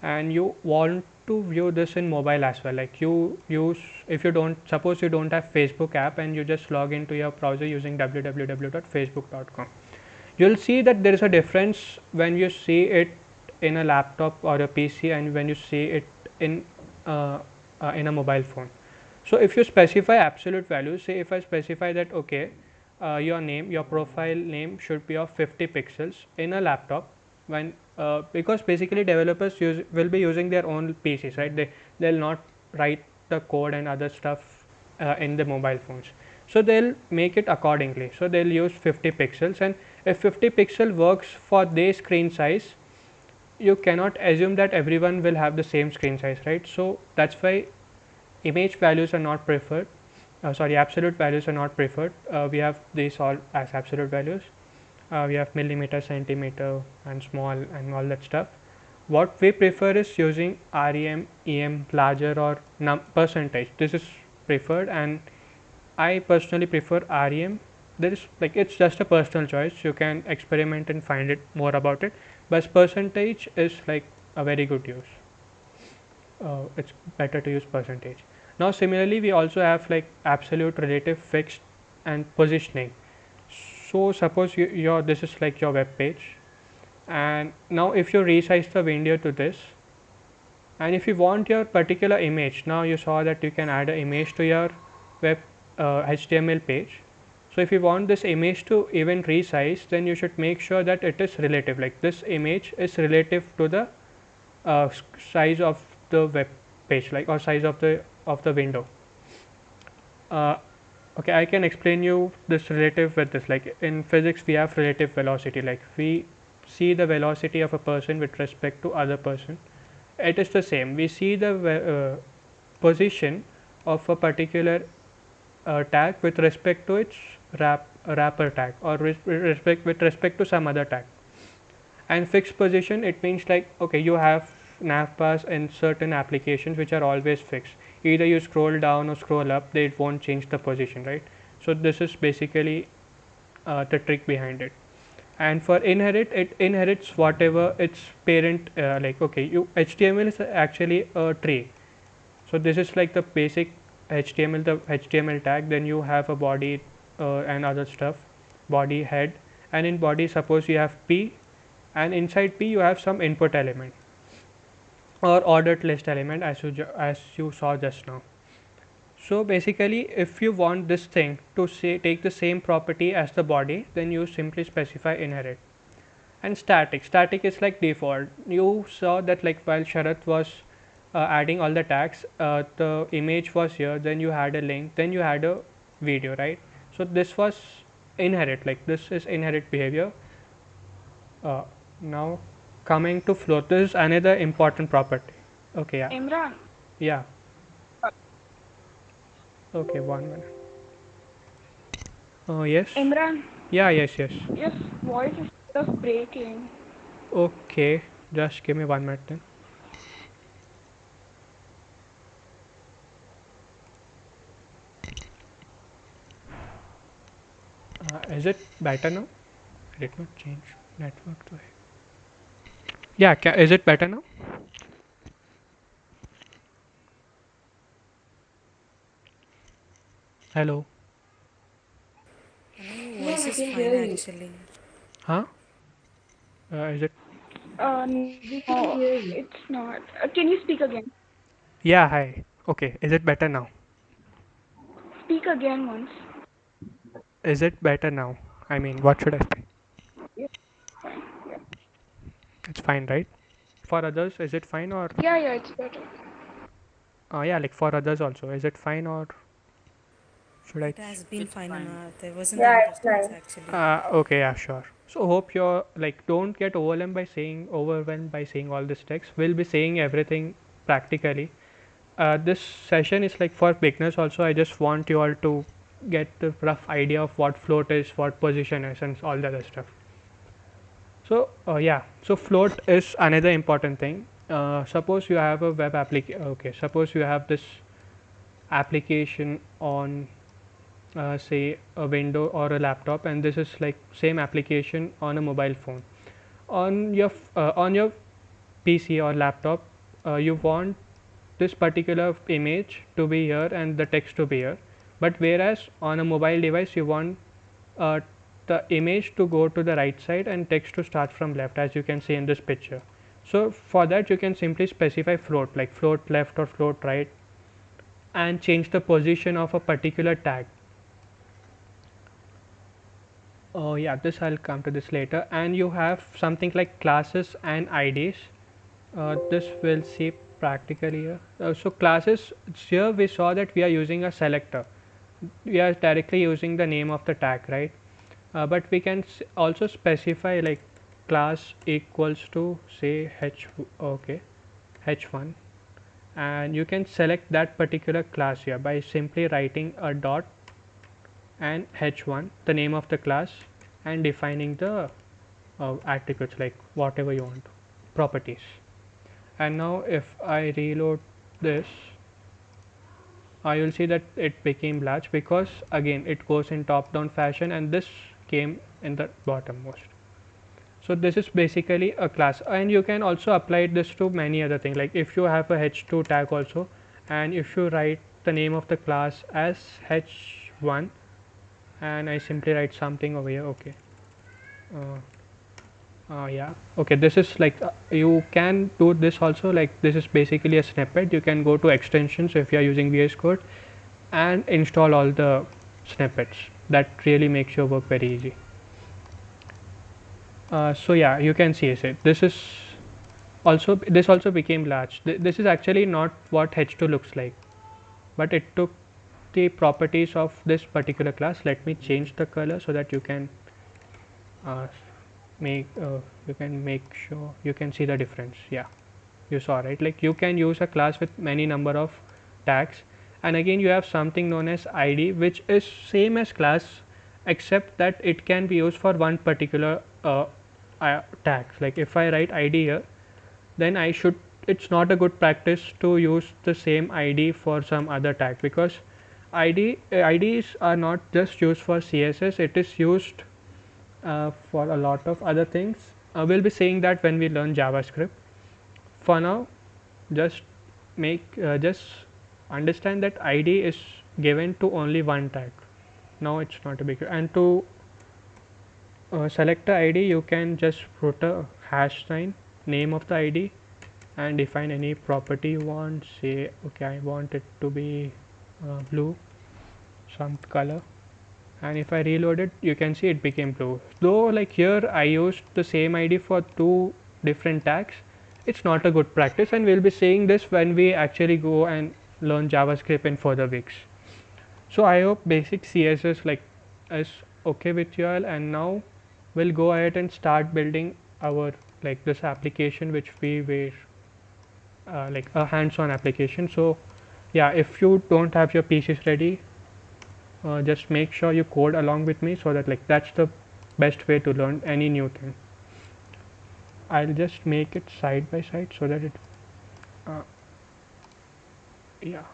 and you want to view this in mobile as well. Like, suppose you don't have Facebook app and you just log into your browser using www.facebook.com, you'll see that there is a difference when you see it in a laptop or a PC and when you see it in a mobile phone. So if you specify absolute values, say if I specify that, okay, your profile name should be of 50 pixels in a laptop, because basically developers will be using their own PCs, right? They'll not write the code and other stuff in the mobile phones. So they'll make it accordingly. So they'll use 50 pixels, and if 50 pixel works for their screen size, you cannot assume that everyone will have the same screen size, right? So that's why image values are not preferred. Sorry, absolute values are not preferred. We have these all as absolute values. We have millimeter, centimeter, and small, and all that stuff. What we prefer is using REM, EM, larger, or percentage. This is preferred, and I personally prefer REM. There is like, it's just a personal choice. You can experiment and find it more about it. But percentage is like a very good use. It's better to use percentage. Now similarly, we also have like absolute, relative, fixed, and positioning. So suppose your this is like your web page, and now if you resize the window to this, and if you want your particular image, now you saw that you can add an image to your web HTML page. So if you want this image to even resize, then you should make sure that it is relative, like this image is relative to the size of the web page, like, or size of the window. uh, okay, I can explain you this relative with this. Like in physics we have relative velocity, like we see the velocity of a person with respect to other person. It is the same, we see the position of a particular tag with respect to its wrapper tag, or with respect to some other tag. And fixed position, it means like, okay, you have navbars in certain applications which are always fixed. Either you scroll down or scroll up, they won't change the position, right? So this is basically the trick behind it. And for inherit, it inherits whatever its parent, like, okay, you HTML is actually a tree. So this is like the basic HTML, the HTML tag. Then you have a body and other stuff, body, head, and in body suppose you have p, and inside p you have some input element or ordered list element, as you saw just now. So basically, if you want this thing to take the same property as the body, then you simply specify inherit. And static is like default. You saw that like while Sharath was adding all the tags, the image was here, then you had a link, then you had a video, right? So this was inherit, like this is inherit behavior. Now coming to float, this is another important property. Okay, yeah. Imran, Yeah. Okay, 1 minute. Oh yes. Imran, Yeah, yes. your voice is sort of breaking. Okay, just give me 1 minute then. Is it better now? I did not change network to it. Yeah, is it better now? Hello. Your voice is fine actually. Huh? Is it? No, it's not. Can you speak again? Yeah, hi. Okay, is it better now? Speak again once. Is it better now? I mean, what should I say? Yeah, fine. Yeah, It's fine, right? For others, is it fine, or? yeah, it's better. Yeah, like for others also, is it fine, or should I? It has been It's fine, fine. Anna. There wasn't any disturbance actually. Okay, yeah, sure. So hope you're like, don't get overwhelmed by saying all this text. We'll be saying everything practically. This session is like for beginners also. I just want you all to get the rough idea of what float is, what position is, and all the other stuff. So yeah, so float is another important thing. Suppose you have a web application. Okay, suppose you have this application on say a window or a laptop, and this is like same application on a mobile phone. On your PC or laptop, you want this particular image to be here and the text to be here, but whereas on a mobile device you want uh, the image to go to the right side and text to start from left, as you can see in this picture. So for that you can simply specify float, like float left or float right, and change the position of a particular tag. Oh yeah, this I'll come to this later. And you have something like classes and IDs. This we'll see practically here. So classes, here we saw that we are using a selector. we are directly using the name of the tag, right? But we can also specify like class equals to say okay, h1, and you can select that particular class here by simply writing a dot and h1, the name of the class, and defining the attributes like whatever you want, properties. And now if I reload this, you'll see that it became large because again it goes in top down fashion and this came in the bottom most. So this is basically a class, and you can also apply this to many other things, like if you have a h2 tag also, and if you write the name of the class as h1, and I simply write something over here, okay, yeah, okay, this is like you can do this also, like this is basically a snippet. You can go to extensions if you are using VS Code and install all the snippets. That really makes your work very easy. So yeah, you can see it. This also became large. This is actually not what h2 looks like, but it took the properties of this particular class. Let me change the color so that you can uh, make sure you can see the difference. Yeah, you saw, right? Like you can use a class with many number of tags, and again you have something known as id, which is same as class except that it can be used for one particular tag. Like if I write id here, then it's not a good practice to use the same id for some other tag, because IDs are not just used for CSS, it is used for a lot of other things. We'll be saying that when we learn JavaScript. For now, just just understand that ID is given to only one tag. Now it's not a big deal. And to select the ID, you can just put a hash sign, name of the ID, and define any property you want. Say, okay, I want it to be blue, some color, and if I reload it, you can see it became blue. Though like here I used the same ID for two different tags, it's not a good practice, and we'll be saying this when we actually go and learn JavaScript in further weeks. So I hope basic CSS like is okay with you all, and now we'll go ahead and start building our like this application which we were like a hands-on application. So yeah, if you don't have your PCs ready, just make sure you code along with me, so that like that's the best way to learn any new thing. I'll just make it side by side so that it yeah,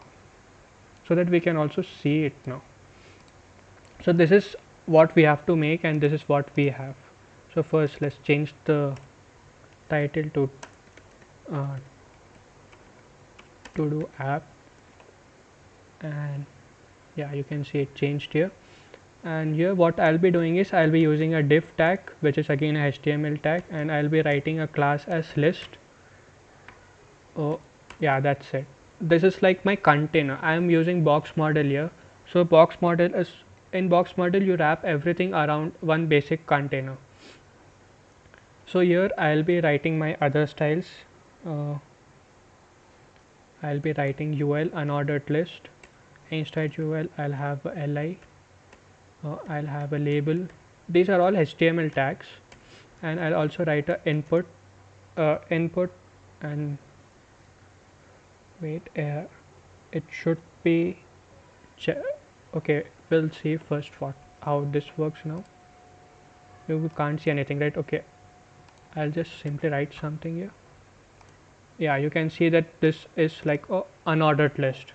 so that we can also see it now. So this is what we have to make, and this is what we have. So first let's change the title to do app, and yeah, you can see it changed here. And here what I'll be doing is I'll be using a div tag, which is again a HTML tag, and I'll be writing a class as list. Oh yeah, that's it. This is like my container. I am using box model here. So box model is, in box model you wrap everything around one basic container. So here I'll be writing my other styles. I'll be writing UL unordered list. Inside UL I'll have a li, I'll have a label. These are all HTML tags, and I'll also write a input and wait, it should be okay, we'll see first how this works now. You can't see anything, right? Okay, I'll just simply write something here. Yeah, you can see that this is like a unordered list.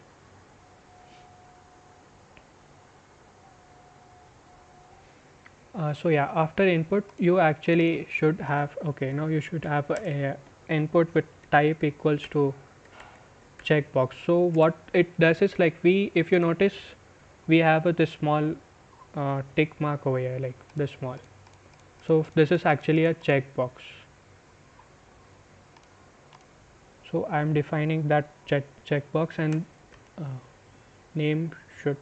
So yeah, after input you actually should have, okay, now you should have a input with type equals to checkbox. So what it does is, like if you notice, we have this small tick mark over here, like this small. So this is actually a checkbox. So I am defining that checkbox, and name should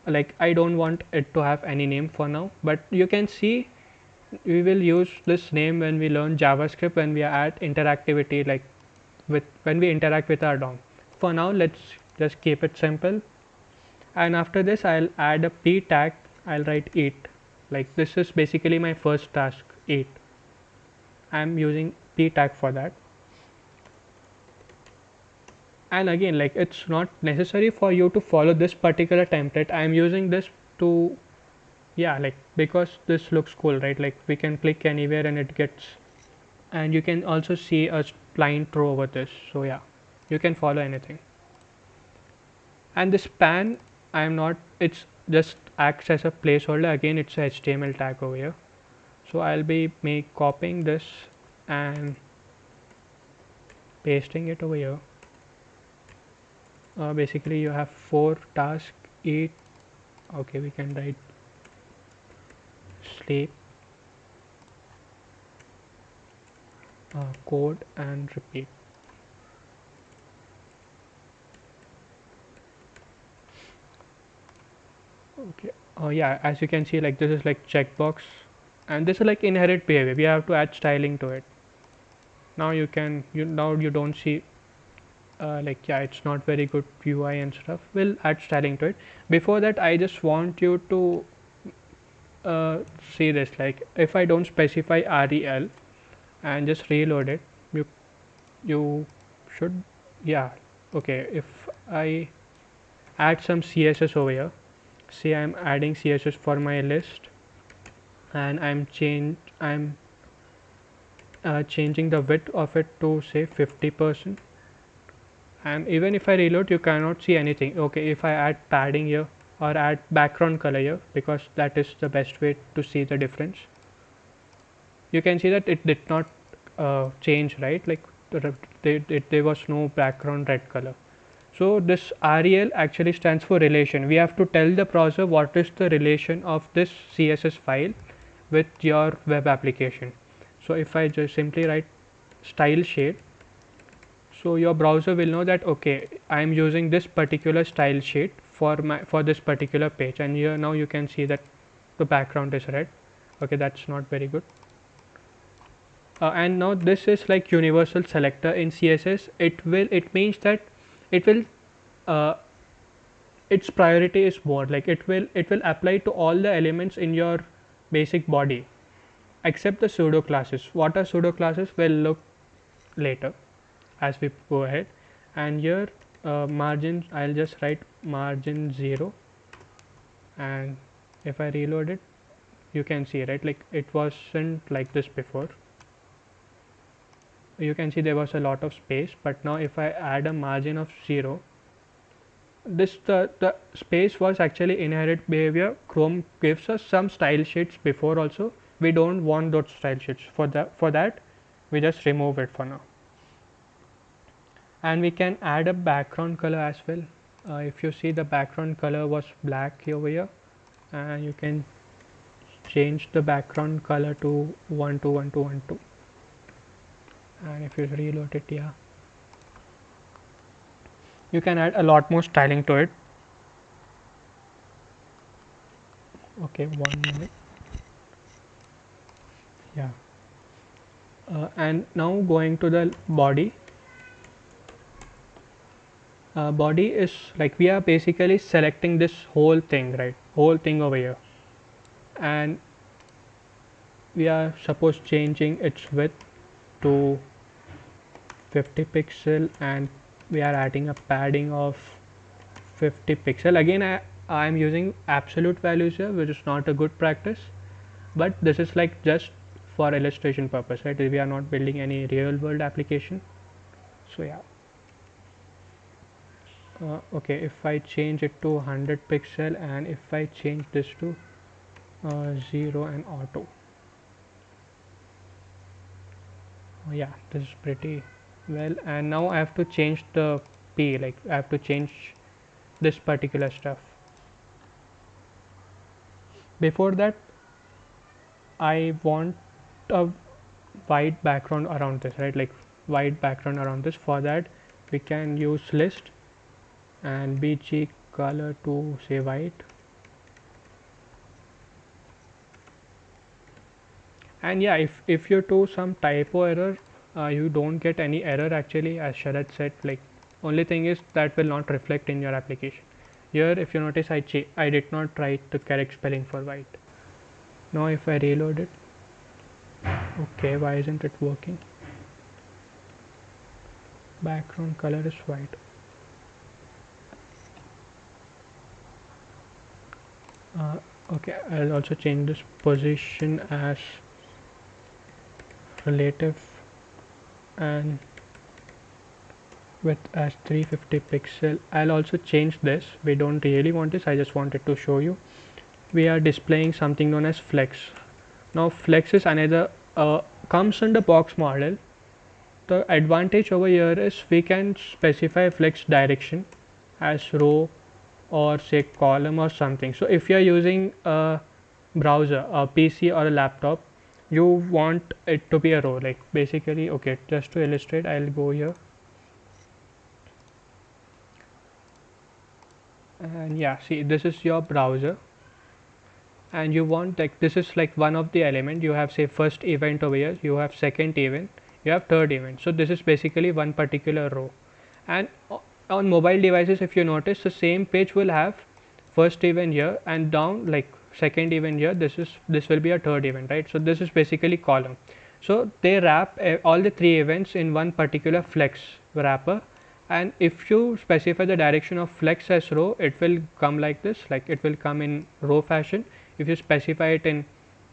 like, I don't want it to have any name for now, but you can see we will use this name when we learn JavaScript, when we add interactivity, like when we interact with our DOM. For now, let's just keep it simple. And after this I'll add a p tag. I'll write eat. Like this is basically my first task, eat. I'm using p tag for that. And again, like it's not necessary for you to follow this particular template. I'm using this to, yeah, like because this looks cool, right? Like we can click anywhere and it gets, and you can also see a line through over this. So yeah, you can follow anything. And this span, I'm not, it's just acts as a placeholder. Again, it's a HTML tag over here. So I'll be copying this and pasting it over here. Basically you have 4 tasks, eat. Okay, we can write sleep, code and repeat. Okay. Yeah, as you can see, like this is like checkbox, and this is like inherent behavior. We have to add styling to it. Now you can, now you don't see like, yeah, it's not very good UI and stuff. We'll add styling to it. Before that, I just want you to see this. Like if I don't specify rel and just reload it, you should, yeah, okay. If I add some CSS over here, see I'm adding CSS for my list, and I'm changing the width of it to say 50%. And even if I reload, you cannot see anything. Okay, if I add padding here or add background color here, because that is the best way to see the difference, you can see that it did not change, right? Like there was no background red color. So this rel actually stands for relation. We have to tell the browser what is the relation of this CSS file with your web application. So if I just simply write style shade, so your browser will know that, okay, I am using this particular style sheet for this particular page, and here now you can see that the background is red. Okay, that's not very good. And now this is like universal selector in CSS. It means that it will its priority is more, like it will apply to all the elements in your basic body except the pseudo classes. What are pseudo classes? We'll look later as we go ahead. And here margin, I'll just write margin 0, and if I reload it, you can see, right, like it wasn't like this before. You can see there was a lot of space, but now if I add a margin of 0, this the space was actually inherent behavior. Chrome gives us some style sheets before also. We don't want those style sheets. For that we just remove it for now. And we can add a background color as well. If you see, the background color was black over here, and you can change the background color to 121212. And if you reload it, yeah, you can add a lot more styling to it. Okay, 1 minute. Yeah. And now going to the body. Body is like, we are basically selecting this whole thing, right, whole thing over here, and we are suppose changing its width to 50 pixel, and we are adding a padding of 50 pixel. Again, I am using absolute values here, which is not a good practice, but this is like just for illustration purpose, right? We are not building any real world application. So yeah. Okay, if I change it to 100 pixel, and if I change this to 0 and auto, yeah, this is pretty well. And now I have to change the p, like I have to change this particular stuff. Before that, I want a white background around this, right, like white background around this. For that, we can use list and bg color to say white. And yeah, if you do some typo error, you don't get any error actually, as Sharad said. Like Only thing is that will not reflect in your application. Here if you notice I did not write the correct spelling for white. Now if I reload it, okay, why isn't it working? Background color is white. Okay, I'll also change this position as relative and width as 350 pixel. I'll also change this. We don't really want this, I just wanted to show you. We are displaying something known as flex. Now flex is another comes under box model. The advantage over here is we can specify flex direction as row or say column or something. So if you are using a browser, a PC or a laptop, you want it to be a row, like basically, okay, just to illustrate, I'll go here and yeah, see, this is your browser and you want, like, this is like one of the element. You have say first event over here, you have second event, you have third event. So this is basically one particular row. And on mobile devices, if you notice, the same page will have first event here and down like second event here. This will be a third event, right? So this is basically column. So they wrap all the three events in one particular flex wrapper, and if you specify the direction of flex as row, it will come like this, like it will come in row fashion. If you specify it in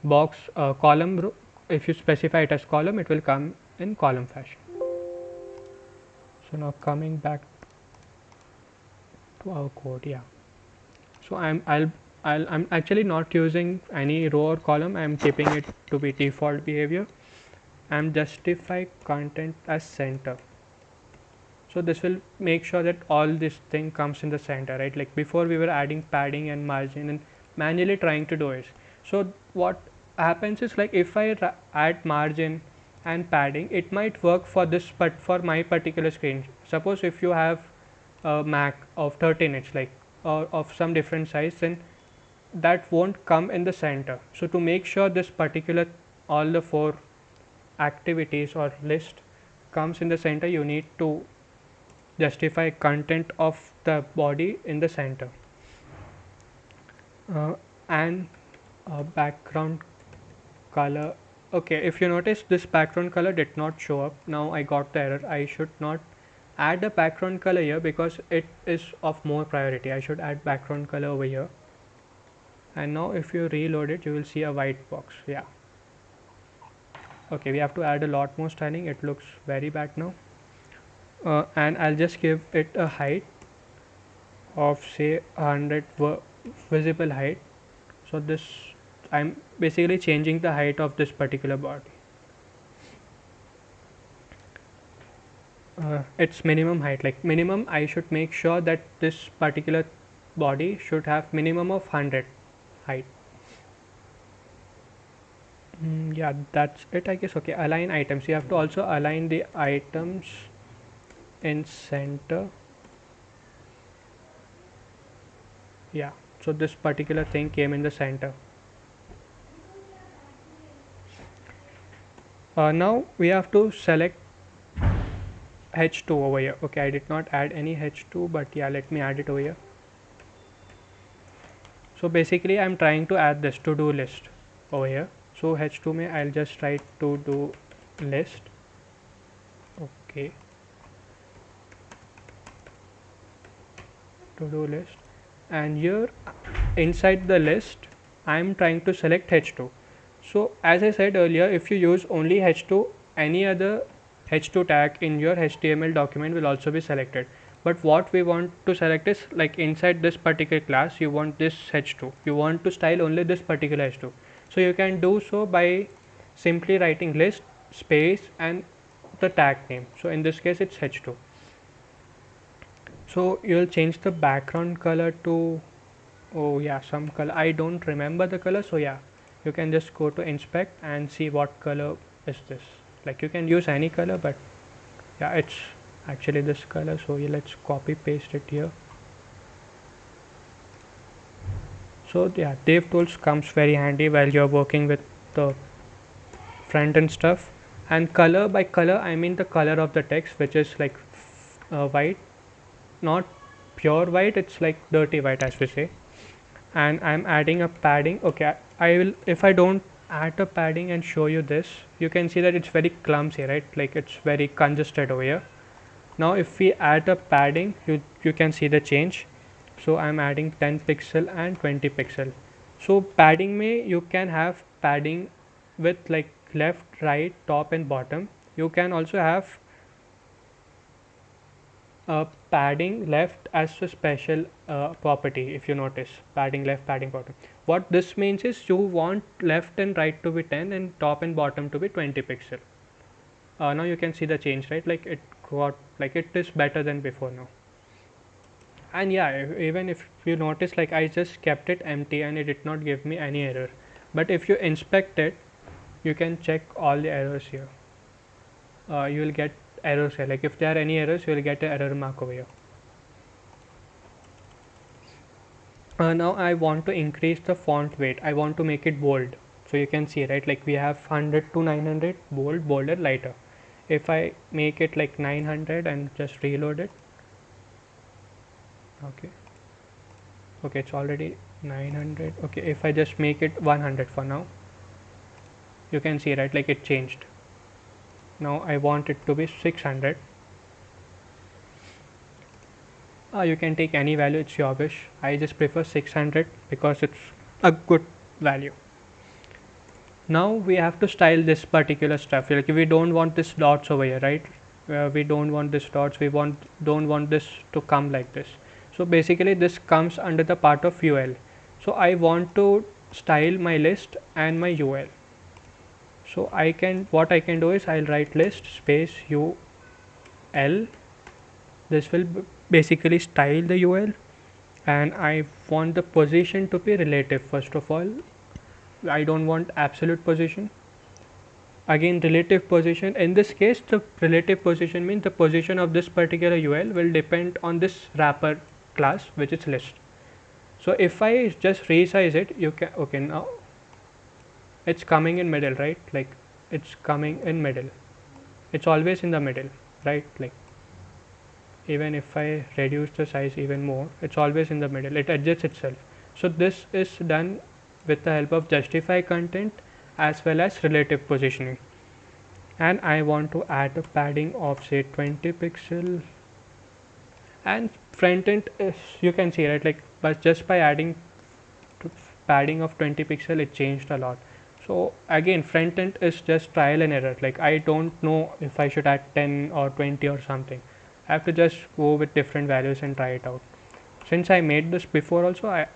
box column row, if you specify it as column, it will come in column fashion. So now coming back to our code, yeah. So I'm actually not using any row or column. I'm keeping it to be default behavior. I'm justify content as center. So this will make sure that all this thing comes in the center, right? Like before we were adding padding and margin and manually trying to do it. So what happens is, like, if I add margin and padding, it might work for this, but for my particular screen, suppose if you have a Mac of 13 inch, like, or of some different size, then that won't come in the center. So to make sure this particular, all the four activities or list comes in the center, you need to justify content of the body in the center. And background color, okay, if you notice, this background color did not show up. Now I got the error. I should not add a background color here because it is of more priority. I should add background color over here. And now if you reload it, you will see a white box. Yeah, okay, we have to add a lot more styling. It looks very bad now. And I'll just give it a height of say 100 visible height. So this, I'm basically changing the height of this particular body. It's minimum height, like minimum, I should make sure that this particular body should have minimum of 100 height. Yeah, that's it, I guess. Okay, align items. You have to also align the items in center. Yeah, so this particular thing came in the center. Now we have to select H2 over here. Okay, I did not add any H2, but yeah, let me add it over here. So basically I'm trying to add this to do list over here. So H2 mein I'll just write to do list. Okay, to do list, and here inside the list I'm trying to select H2. So as I said earlier, if you use only H2, any other H2 tag in your HTML document will also be selected. But what we want to select is, like, inside this particular class, you want this H2. You want to style only this particular H2. So you can do so by simply writing list space and the tag name. So in this case it's H2. So you'll change the background color to, oh yeah, some color. I don't remember the color. So yeah, you can just go to inspect and see what color is this. Like, you can use any color, but yeah, it's actually this color. So yeah, let's copy paste it here. So yeah, DevTools comes very handy while you're working with the front end stuff. And color, by color I mean the color of the text, which is like white. not pure white, it's like dirty white as we say. And I'm adding a padding. Okay, I will, if I don't add a padding and show you this, you can see that it's very clumsy, right? Like it's very congested over here. Now if we add a padding, you can see the change. So I'm adding 10 pixel and 20 pixel. So padding में you can have padding with like left, right, top and bottom. You can also have padding left as a special property. If you notice, padding left, padding bottom, what this means is you want left and right to be 10 and top and bottom to be 20 pixel. Now you can see the change, right? Like it got, like it is better than before now. And yeah, even if you notice, like I just kept it empty and it did not give me any error. But if you inspect it, you can check all the errors here. You will get errors here. Like if there are any errors, you will get an error mark over here. Now I want to increase the font weight. I want to make it bold. So you can see, right? Like we have 100 to 900, bold, bolder, lighter. If I make it like 900 and just reload it, okay, it's already 900. Okay, if I just make it 100 for now, you can see, right? Like it changed. Now I want it to be 600. You can take any value, it's your wish. I just prefer 600 because it's a good value. Now we have to style this particular stuff. Like we don't want this dots over here, right? We don't want this dots. We don't want this to come like this. So basically this comes under the part of UL. So I want to style my list and my UL. So what I can do is I'll write list space UL. This will basically style the UL, and I want the position to be relative. First of all, I don't want absolute position. Again, relative position, in this case the relative position means the position of this particular UL will depend on this wrapper class, which is list. So if I just resize it, you can, okay, now it's coming in middle, right? Like it's coming in middle, it's always in the middle, right? Like even if I reduce the size even more, it's always in the middle, it adjusts itself. So this is done with the help of justify content as well as relative positioning. And I want to add a padding of say 20 pixel, and front end is, you can see, right? Like but just by adding padding of 20 pixel, it changed a lot. So again, front end is just trial and error. Like I don't know if I should add 10 or 20 or something. I have to just go with different values and try it out. Since I made this before also, I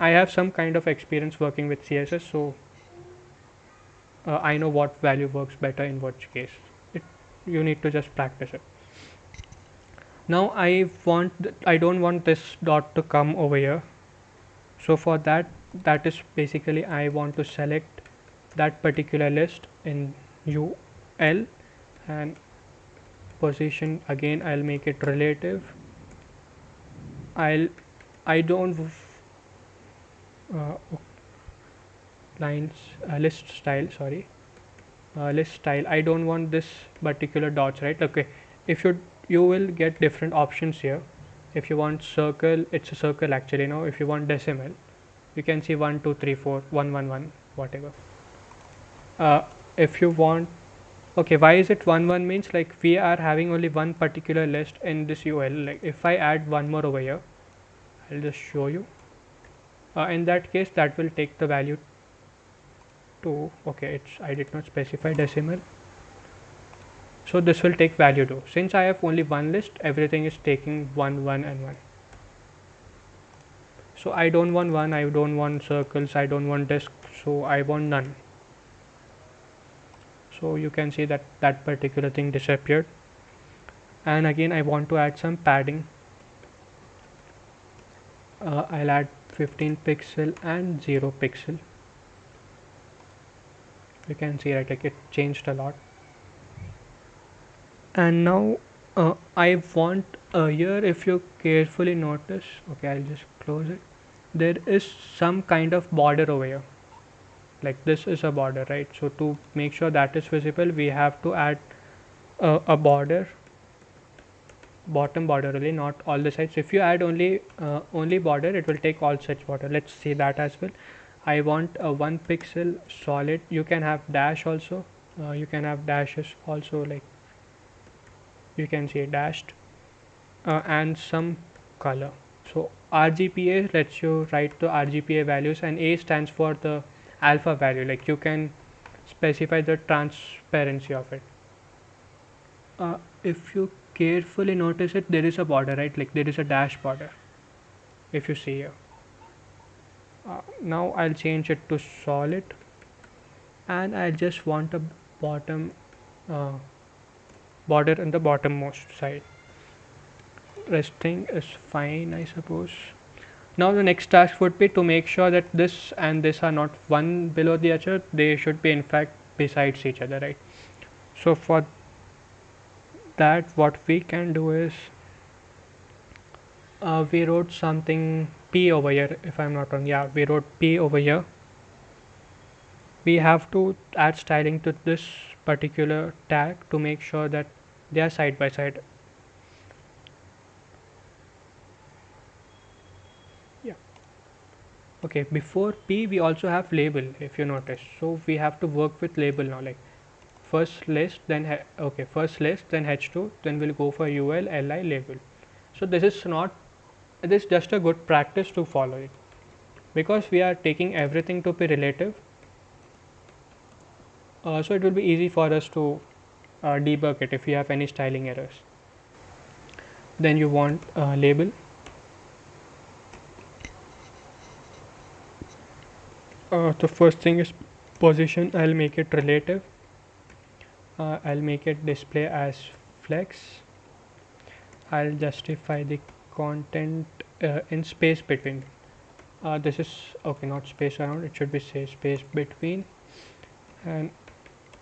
have some kind of experience working with CSS, so I know what value works better in which case. You need to just practice it. Now I don't want this dot to come over here. So for that is basically I want to select that particular list in UL, and position again I'll make it relative. I don't lines list style, sorry, list style, I don't want this particular dots, right? Okay, if you will get different options here. If you want circle, it's a circle actually. Now if you want decimal, you can see 1 2 3 4 1 1 1 whatever. If you want, okay, why is it 1 1 means like we are having only one particular list in this UL. Like if I add one more over here, I'll just show you. In that case, that will take the value to, okay, I did not specify decimal, so this will take value 2. Since I have only one list, everything is taking 1 1 and 1. So I don't want 1, I don't want circles, I don't want disk, so I want none. So you can see that that particular thing disappeared. And again I want to add some padding. I'll add 15 pixel and 0 pixel. You can see, right, like it changed a lot. And now I want here, if you carefully notice, okay, I'll just close it, there is some kind of border over here. Like this is a border, right? So to make sure that is visible, we have to add a border bottom border only, not all the sides. If you add only border, it will take all such border. Let's see that as well. I want a 1 pixel solid. You can have dash also. You can have dashes also, like you can see dashed, and some color. So RGPA lets you write the RGPA values, and A stands for the alpha value, like you can specify the transparency of it. If you carefully notice it, there is a border, right? Like there is a dash border, if you see here. Now I'll change it to solid, and I just want a bottom uh, border in the bottommost side. Resting is fine, I suppose. Now the next task would be to make sure that this and this are not one below the other. They should be in fact besides each other, right? So for that, what we can do is we wrote something P over here, if I'm not wrong. Yeah, we wrote P over here. We have to add styling to this particular tag to make sure that they are side by side. Yeah. Okay, before P we also have label, if you notice. So we have to work with label now, like first list, then okay, first list, then h2, then we'll go for ul li label. So this is not, this is just a good practice to follow it, because we are taking everything to be relative. So it will be easy for us to debug it if you have any styling errors. Then you want label. The first thing is position. I'll make it relative. I'll make it display as flex. I'll justify the content in space between. This is okay, not space around, it should be say space between, and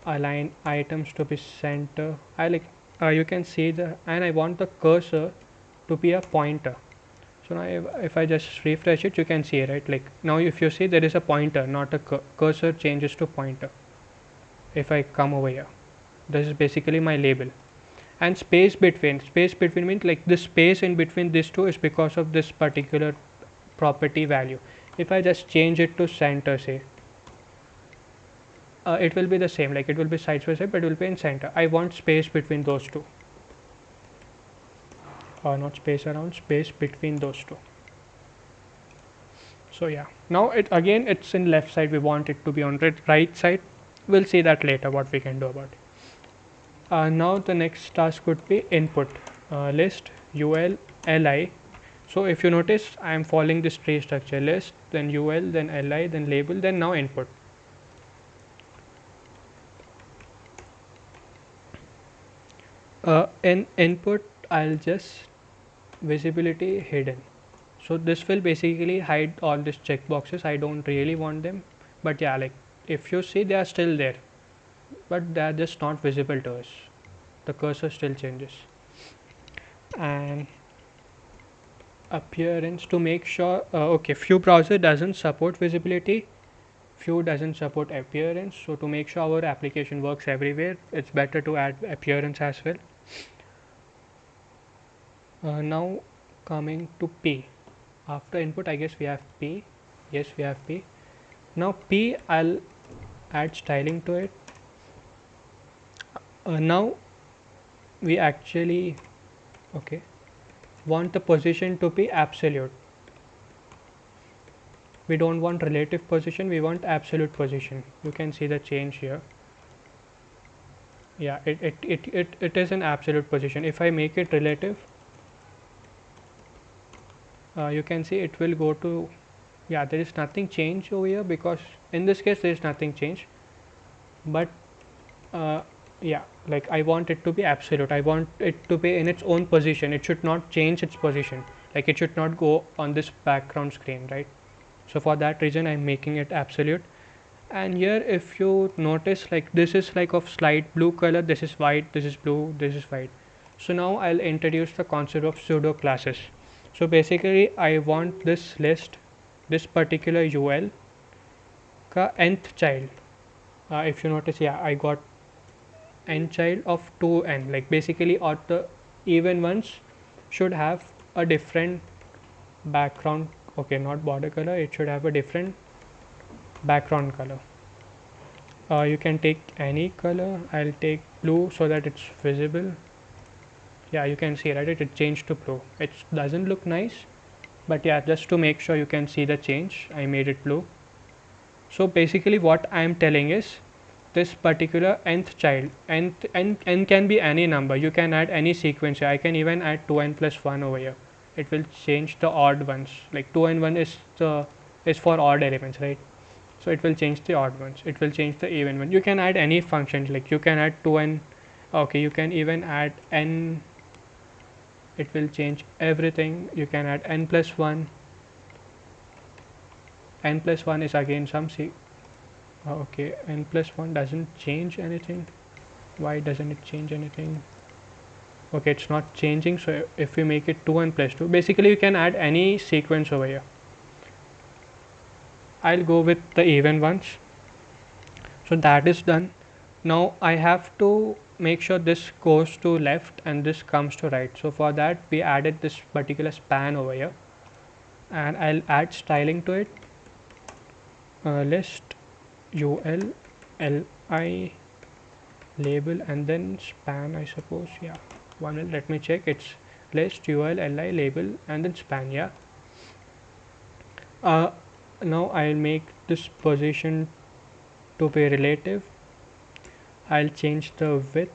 align items to be center. I like you can see the, and I want the cursor to be a pointer. So now if I just refresh it, you can see, right? Like now if you see, there is a pointer, not a cursor changes to pointer. If I come over here, this is basically my label. And space between means like the space in between these two is because of this particular property value. If I just change it to center, say, it will be the same, like it will be side by side, but it will be in center. I want space between those two, or not space around, space between those two. So yeah, now it again, it's in left side, we want it to be on right side. We'll see that later, what we can do about it. Now the next task would be input list ul li. So if you notice, I am following this tree structure: list, then ul, then li, then label, then now input. In input, I'll just visibility hidden. So this will basically hide all these checkboxes. I don't really want them, but yeah, like if you see, they are still there, but they are just not visible to us. The cursor still changes. And appearance, to make sure, okay, few browser doesn't support visibility, few doesn't support appearance. So to make sure our application works everywhere, it's better to add appearance as well. Now coming to P. After input, I guess we have P. Yes, we have P. Now P, I'll add styling to it. Now we actually, okay, want the position to be absolute. We don't want relative position, we want absolute position. You can see the change here. Yeah, it is an absolute position. If I make it relative, you can see it will go to, yeah, there is nothing change over here, because in this case there is nothing change, but yeah, like I want it to be absolute. I want it to be in its own position. It should not change its position, like it should not go on this background screen, right? So for that reason, I'm making it absolute. And here if you notice, like this is like of slight blue color, this is white, this is blue, this is white. So now I'll introduce the concept of pseudo classes. So basically I want this list, this particular ul ka nth child. If you notice, yeah, I got n child of 2n, like basically all the even ones should have a different background. Okay, not border color, it should have a different background color. You can take any color. I'll take blue so that it's visible. Yeah, you can see, right, it changed to blue. It doesn't look nice, but yeah, just to make sure you can see the change, I made it blue. So basically what I am telling is, this particular nth child, n can be any number. You can add any sequence here. I can even add 2n plus 1 over here. It will change the odd ones. Like 2 and 1 is for odd elements, right? So it will change the odd ones. It will change the even one. You can add any function, like you can add 2n. Okay, you can even add n. It will change everything. You can add n plus 1. N plus 1 is again some okay, n plus 1 doesn't change anything. Why doesn't it change anything? Okay, it's not changing. So if we make it 2n plus 2, basically you can add any sequence over here. I'll go with the even ones. So that is done. Now I have to make sure this goes to left and this comes to right. So for that we added this particular span over here, and I'll add styling to it. List ul li label and then span, I suppose. Yeah, 1 minute, let me check. It's list ul li label and then span. Yeah. Now I'll make this position to be relative. I'll change the width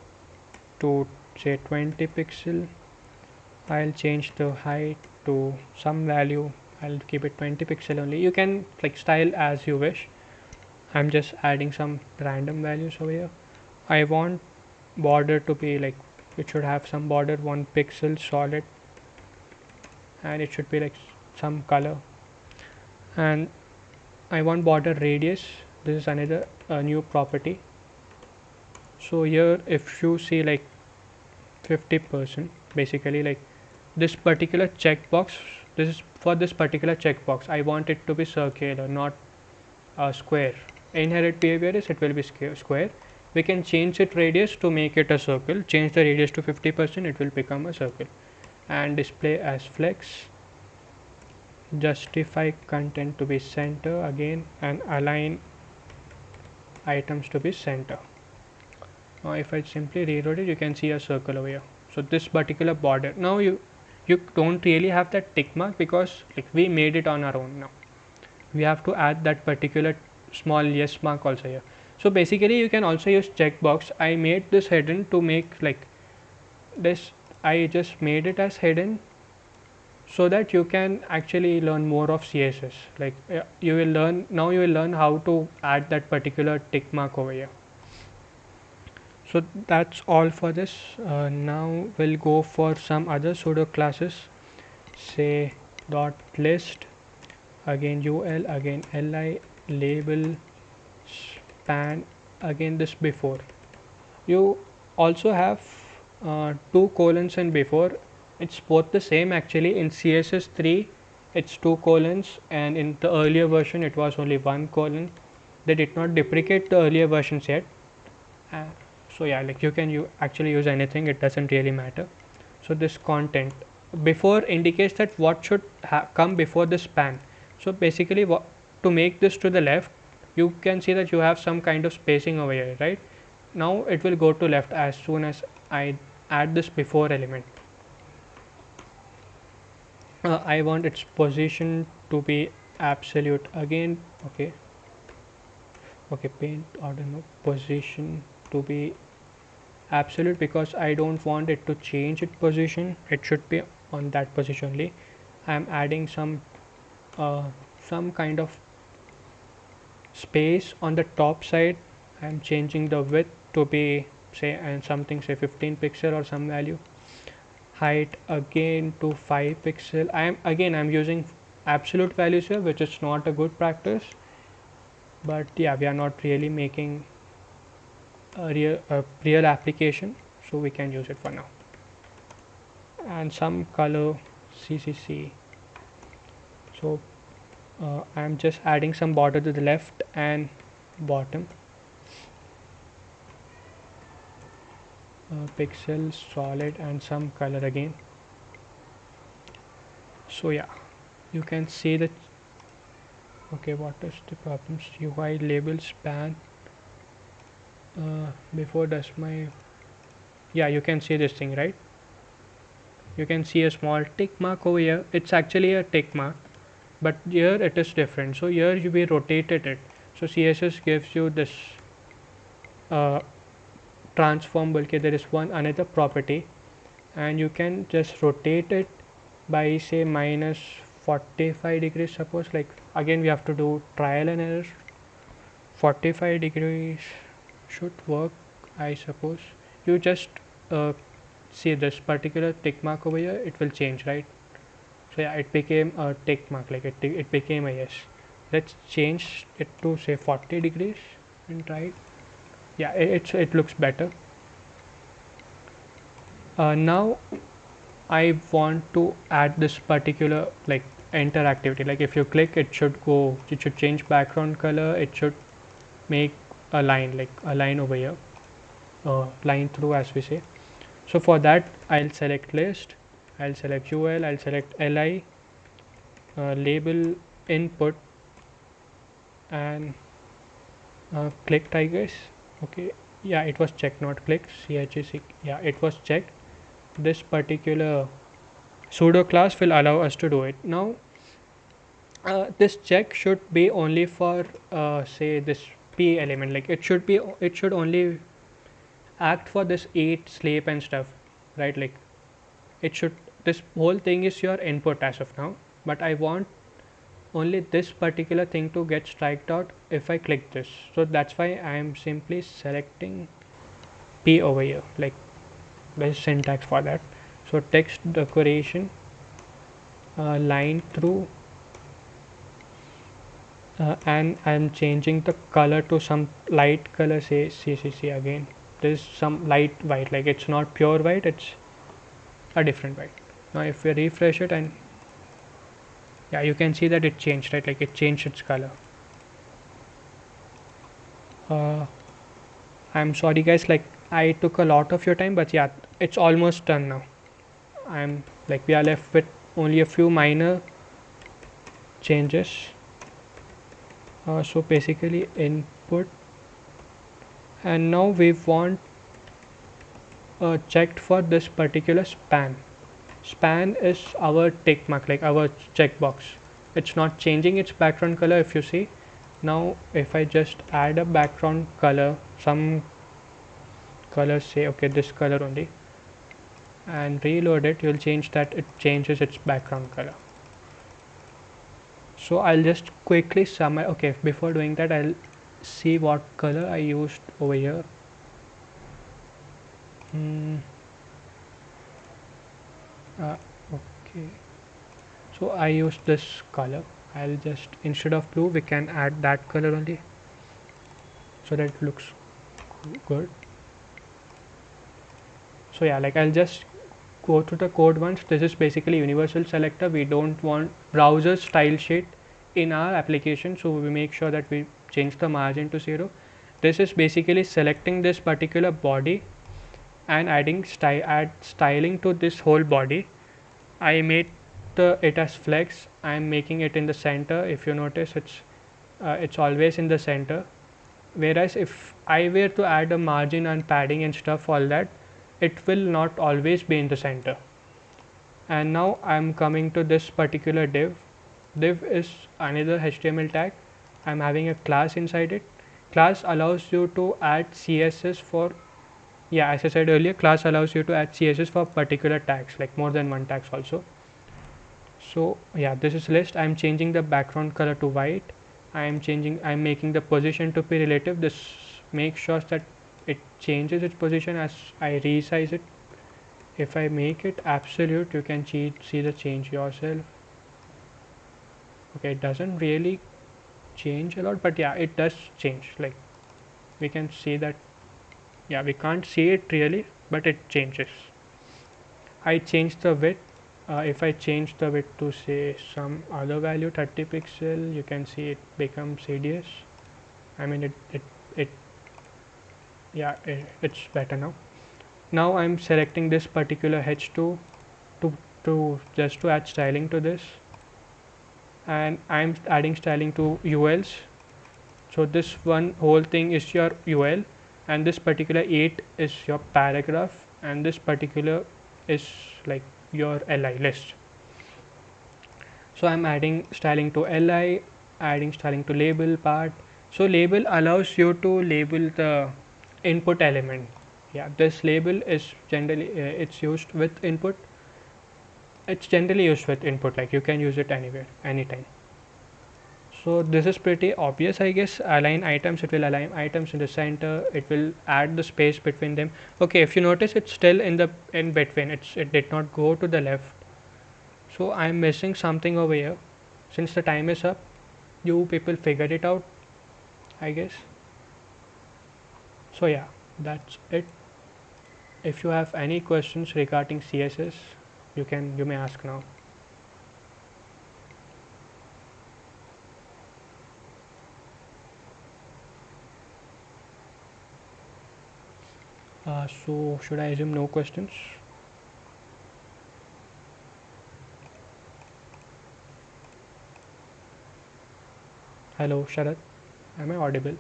to say 20 pixel. I'll change the height to some value. I'll keep it 20 pixel only. You can like style as you wish. I'm just adding some random values over here. I want border to be like, it should have some border, 1 pixel solid, and it should be like some color. And I want border radius. This is another new property. So here if you see like 50%, basically like this particular checkbox, this is for this particular checkbox, I want it to be circular, not a square. Inherent behavior is it will be square. We can change its radius to make it a circle. Change the radius to 50%, it will become a circle. And display as flex. Justify content to be center again, and align items to be center. Now if I simply reload it, you can see a circle over here. So this particular border, now you don't really have that tick mark because like we made it on our own. Now we have to add that particular small yes mark also here. So basically you can also use checkbox. I made this hidden to make like this, I just made it as hidden so that you can actually learn more of CSS. Like you will learn how to add that particular tick mark over here. So that's all for this. Now we'll go for some other pseudo classes. Say dot list, again ul, again li, label, span, again this before. You also have 2 colons and before. It's both the same actually. In CSS3 it's 2 colons, and in the earlier version it was only 1 colon. They did not deprecate the earlier versions yet. So yeah, like you can actually use anything, it doesn't really matter. So this content before indicates that what should come before the span. So basically to make this to the left, you can see that you have some kind of spacing over here, right? Now it will go to left as soon as I add this before element. I want its position to be absolute again. Okay, paint order, no, position to be absolute because I don't want it to change its position. It should be on that position only. I am adding some kind of space on the top side. I am changing the width to be say and something, say 15 pixel or some value. Height again to 5 pixel. I'm using absolute values here, which is not a good practice, but yeah, we are not really making a real application, so we can use it for now. And some color CCC. So I'm just adding some border to the left and bottom. Pixel solid and some color again. So yeah, you can see the okay, what is the problems? UI label span before does my yeah, you can see this thing, right? You can see a small tick mark over here. It's actually a tick mark, but here it is different. So here you be rotated it. So CSS gives you this uh, transform bulk. There is one another property, and you can just rotate it by say minus 45 degrees. Suppose, like, again we have to do trial and error. 45 degrees should work, I suppose. You just uh, see this particular tick mark over here, it will change, right? So yeah, it became a tick mark, like it became a yes. Let's change it to say 40 degrees and try it. Yeah, it looks better. Now I want to add this particular like interactivity. Like if you click, it should change background color. It should make a line, like a line over here, line through as we say. So for that, I'll select list, I'll select UL, I'll select li, label input, and clicked, I guess. Okay, yeah, it was checked, not clicked. CHC, yeah, it was checked. This particular pseudo class will allow us to do it. Now this check should be only for say this p element, like it should only act for this eat, sleep and stuff, right? Like it should, this whole thing is your input as of now, but I want only this particular thing to get striked out if I click this. So that's why I am simply selecting p over here, like there's syntax for that. So text decoration, line through, and I'm changing the color to some light color, say CCC again. There's some light white, like it's not pure white, it's a different white. Now if we refresh it, and yeah, you can see that it changed, right? Like it changed its color. I'm sorry guys, like I took a lot of your time, but yeah, it's almost done now. I'm like, we are left with only a few minor changes. So basically input, and now we want checked for this particular span is our tick mark, like our checkbox. It's not changing its background color, if you see. Now if I just add a background color, some color, say okay, this color only, and reload it, you'll change that it changes its background color. So I'll just quickly summarize. Okay, before doing that, I'll see what color I used over here. Okay, so I used this color. I'll just, instead of blue, we can add that color only, so that it looks good. So yeah, like I'll just go to the code once. This is basically universal selector. We don't want browser style sheet in our application, so we make sure that we change the margin to 0. This is basically selecting this particular body and adding styling to this whole body. I made it as flex. I am making it in the center. If you notice, it's always in the center. Whereas if I were to add a margin and padding and stuff, all that, it will not always be in the center. And now I'm coming to this particular div. Div is another HTML tag. I'm having a class inside it. Class allows you to add CSS for, yeah, as I said earlier, class allows you to add CSS for particular tags, like more than one tags also. So yeah, this is list. I'm changing the background color to white. I'm making the position to be relative. This makes sure that it changes its position as I resize it. If I make it absolute, you can see the change yourself. Okay, it doesn't really change a lot, but yeah, it does change. Like we can see that, yeah, we can't see it really, but it changes. I change the width. If I change the width to say some other value, 30 pixel, you can see it becomes hideous. I mean it yeah, it's better now. Now I'm selecting this particular H2 to to add styling to this, and I'm adding styling to ULs. So this one whole thing is your UL, and this particular 8 is your paragraph, and this particular is like your LI list. So I'm adding styling to LI, adding styling to label part. So label allows you to label the input element. Yeah, this label is generally it's used with input. It's generally used with input, like you can use it anywhere, anytime. So this is pretty obvious, I guess. Align items, it will align items in the center, it will add the space between them. Okay, if you notice, it's still in between, it did not go to the left. So I'm missing something over here. Since the time is up, you people figured it out, I guess. So yeah, that's it. If you have any questions regarding CSS, you may ask now. So should I assume no questions? Hello, Sharad. Am I audible?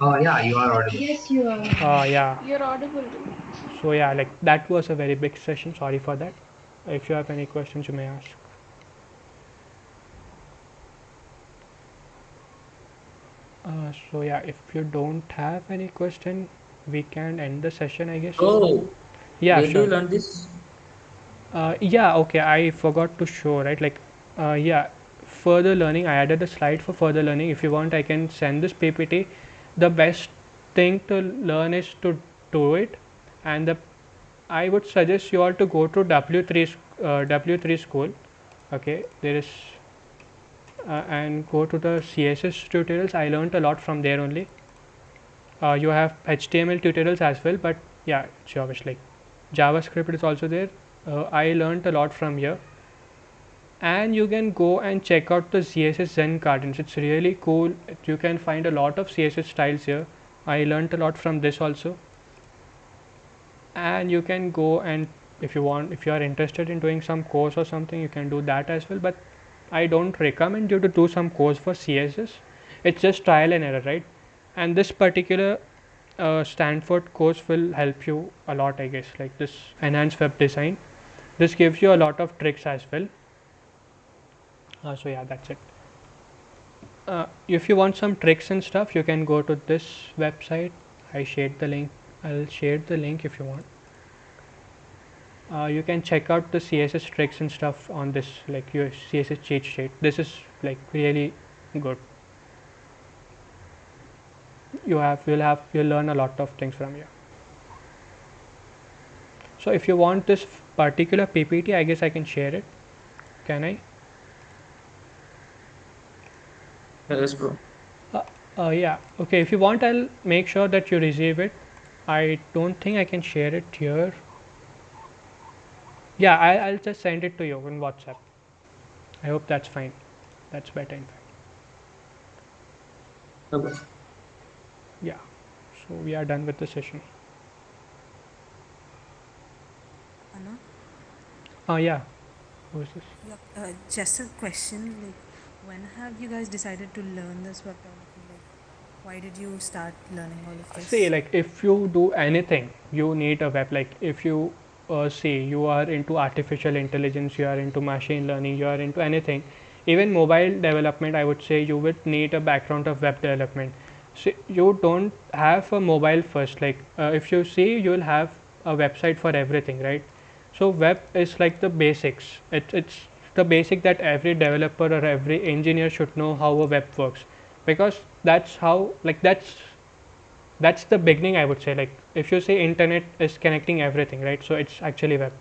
Yeah, you are audible. Yes, you are. Yeah. You're audible. So yeah, like that was a very big session. Sorry for that. If you have any questions, you may ask. So yeah, if you don't have any question, we can end the session, I guess. Bro, Yeah, where do you sure. learn this? Yeah, okay. I forgot to show, right? Like, yeah, further learning. I added a slide for further learning. If you want, I can send this PPT. The best thing to learn is to do it, and I would suggest you all to go to W3 school. Okay, there is and go to the CSS tutorials. I learned a lot from there only. You have HTML tutorials as well, but yeah, it's your wish. Like JavaScript is also there. I learned a lot from here, and you can go and check out the CSS Zen Gardens. It's really cool. You can find a lot of CSS styles here. I learned a lot from this also, and you can go and if you are interested in doing some course or something, you can do that as well. But I don't recommend you to do some course for CSS. It's just trial and error, right? And this particular Stanford course will help you a lot, I guess. Like this enhanced web design, this gives you a lot of tricks as well. So yeah, that's it. If you want some tricks and stuff, you can go to this website. I shared the link. I'll share the link if you want. You can check out the CSS tricks and stuff on this, like your CSS cheat sheet. This is like really good. You'll learn a lot of things from here. So if you want this particular PPT, I guess I can share it. Can I? Yes, bro. Yeah. Okay. If you want, I'll make sure that you receive it. I don't think I can share it here. Yeah, I'll just send it to you on WhatsApp. I hope that's fine. That's better, in fact. Okay. Yeah. So we are done with the session. Anna? Yeah. Who is this? Yeah, just a question. Like, when have you guys decided to learn this web development? Like, why did you start learning all of this? See, like if you do anything, you need a web. Like if you see you are into artificial intelligence, you are into machine learning, you are into anything, even mobile development, I would say you would need a background of web development. So you don't have a mobile first. Like if you see, you will have a website for everything, right? So web is like the basics. It's the basic that every developer or every engineer should know how a web works, because that's how like that's the beginning, I would say. Like if you say internet is connecting everything, right? So it's actually web.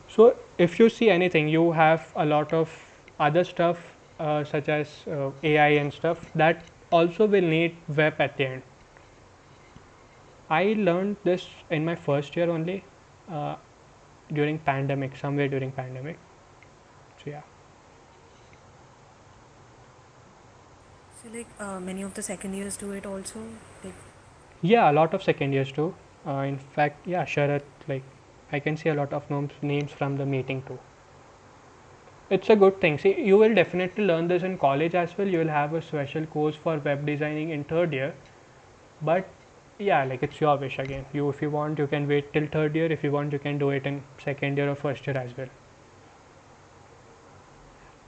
So if you see anything, you have a lot of other stuff such as AI and stuff that also will need web at the end. I learned this in my first year only, uh, during pandemic, somewhere during pandemic. So yeah. So, like, many of the second years do it also? Like, Yeah, a lot of second years too. In fact, yeah, Sharat, like I can see a lot of names from the meeting too. It's a good thing. See, you will definitely learn this in college as well. You will have a special course for web designing in third year. But yeah, like it's your wish again. You, if you want, you can wait till third year. If you want, you can do it in second year or first year as well.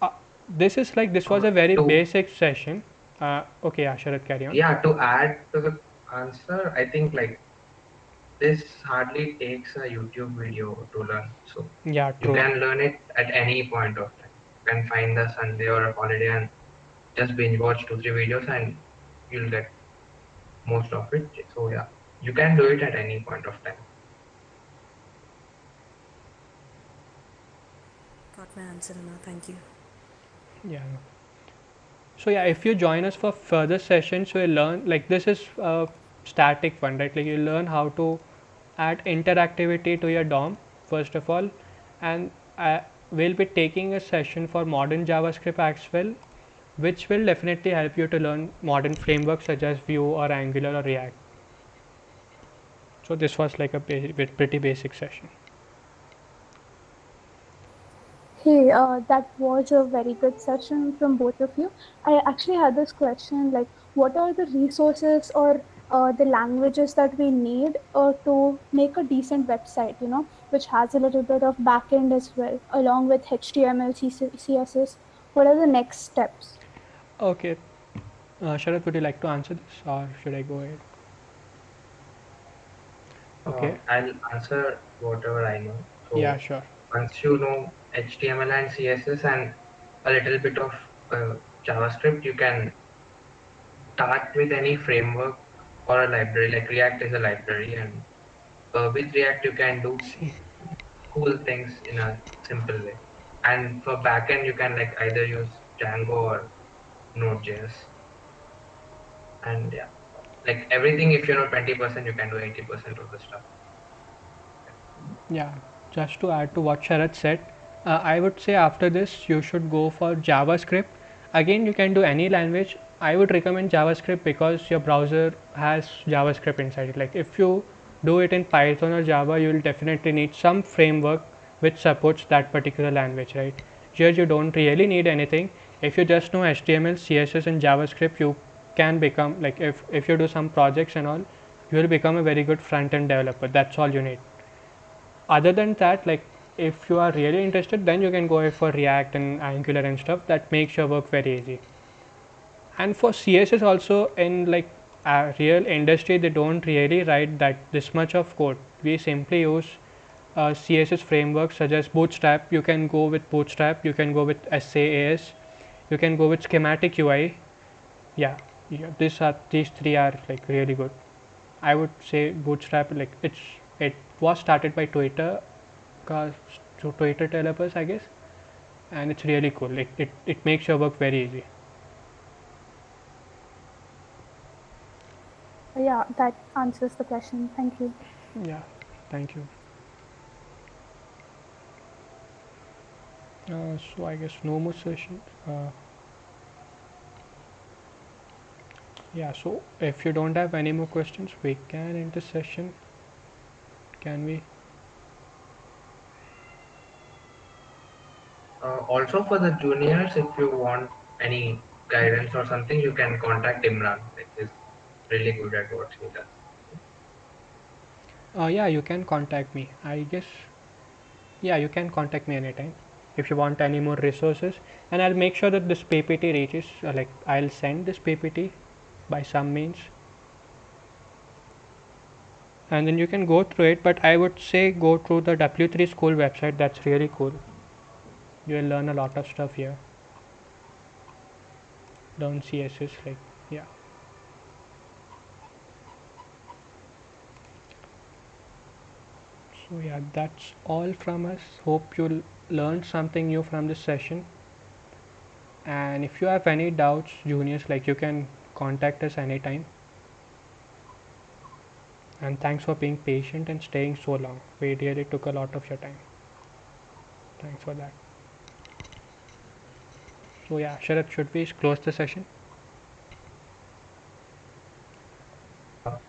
Uh, this was a very To basic session. Okay, yeah, Sharad, carry on. Yeah, to add to the answer, I think like this hardly takes a YouTube video to learn. So Yeah, you true. can learn it at any point of time. You can find a Sunday or a holiday and just binge watch 2, 3 videos and you'll get most of it. So yeah, you can do it at any point of time. Got my answer now. Thank you. Yeah. So yeah, if you join us for further sessions, you'll learn like this is a static one, right? Like you learn how to add interactivity to your DOM first of all, and we'll be taking a session for modern JavaScript as well, which will definitely help you to learn modern frameworks such as Vue or Angular or React. So this was like a pretty basic session. Hey, that was a very good session from both of you. I actually had this question like, what are the resources or the languages that we need to make a decent website, which has a little bit of backend as well, along with HTML, CSS? What are the next steps? Okay, Sharad, would you like to answer this or should I go ahead? Okay, I'll answer whatever I know. yeah, So sure. once you know HTML and CSS and a little bit of JavaScript, you can start with any framework or a library. Like React is a library, and with React you can do See, cool things in a simple way. And for backend, you can like either use Django or Node.js. And yeah, like everything, if you know 20%, you can do 80% of the stuff. yeah, just to add to what Sharad said, I would say after this you should go for JavaScript. Again, you can do any language. I would recommend JavaScript because your browser has JavaScript inside it. Like if you do it in Python or Java, you will definitely need some framework which supports that particular language, right? Here you don't really need anything. If you just know HTML, CSS, and JavaScript, you can become like if you do some projects and all, you will become a very good front end developer. That's all you need. Other than that, like if you are really interested, then you can go for React and Angular and stuff that makes your work very easy. And for CSS also, in like a real industry, they don't really write that this much of code. We simply use CSS frameworks such as Bootstrap. You can go with Bootstrap, you can go with SAAS, you can go with schematic UI. Yeah, yeah, these three are like really good. I would say Bootstrap, like it was started by Twitter, to Twitter developers, I guess, and it's really cool. It makes your work very easy. Yeah, that answers the question. Thank you. Yeah, thank you. So I guess no more sessions. Yeah, so if you don't have any more questions, we can end the session. Can we? Also for the juniors, if you want any guidance or something, you can contact Imran. Like he's really good at what he does. Yeah, you can contact me. I guess. Yeah, you can contact me anytime if you want any more resources, and I'll make sure that this PPT reaches. Like I'll send this PPT by some means, and then you can go through it. But I would say go through the W3 school website. That's really cool. You will learn a lot of stuff here. Learn CSS, like yeah. So yeah, that's all from us. Hope you learned something new from this session. And if you have any doubts, juniors, like you can contact us anytime. And thanks for being patient and staying so long. We really took a lot of your time. Thanks for that. So yeah, Sharad, should we close the session?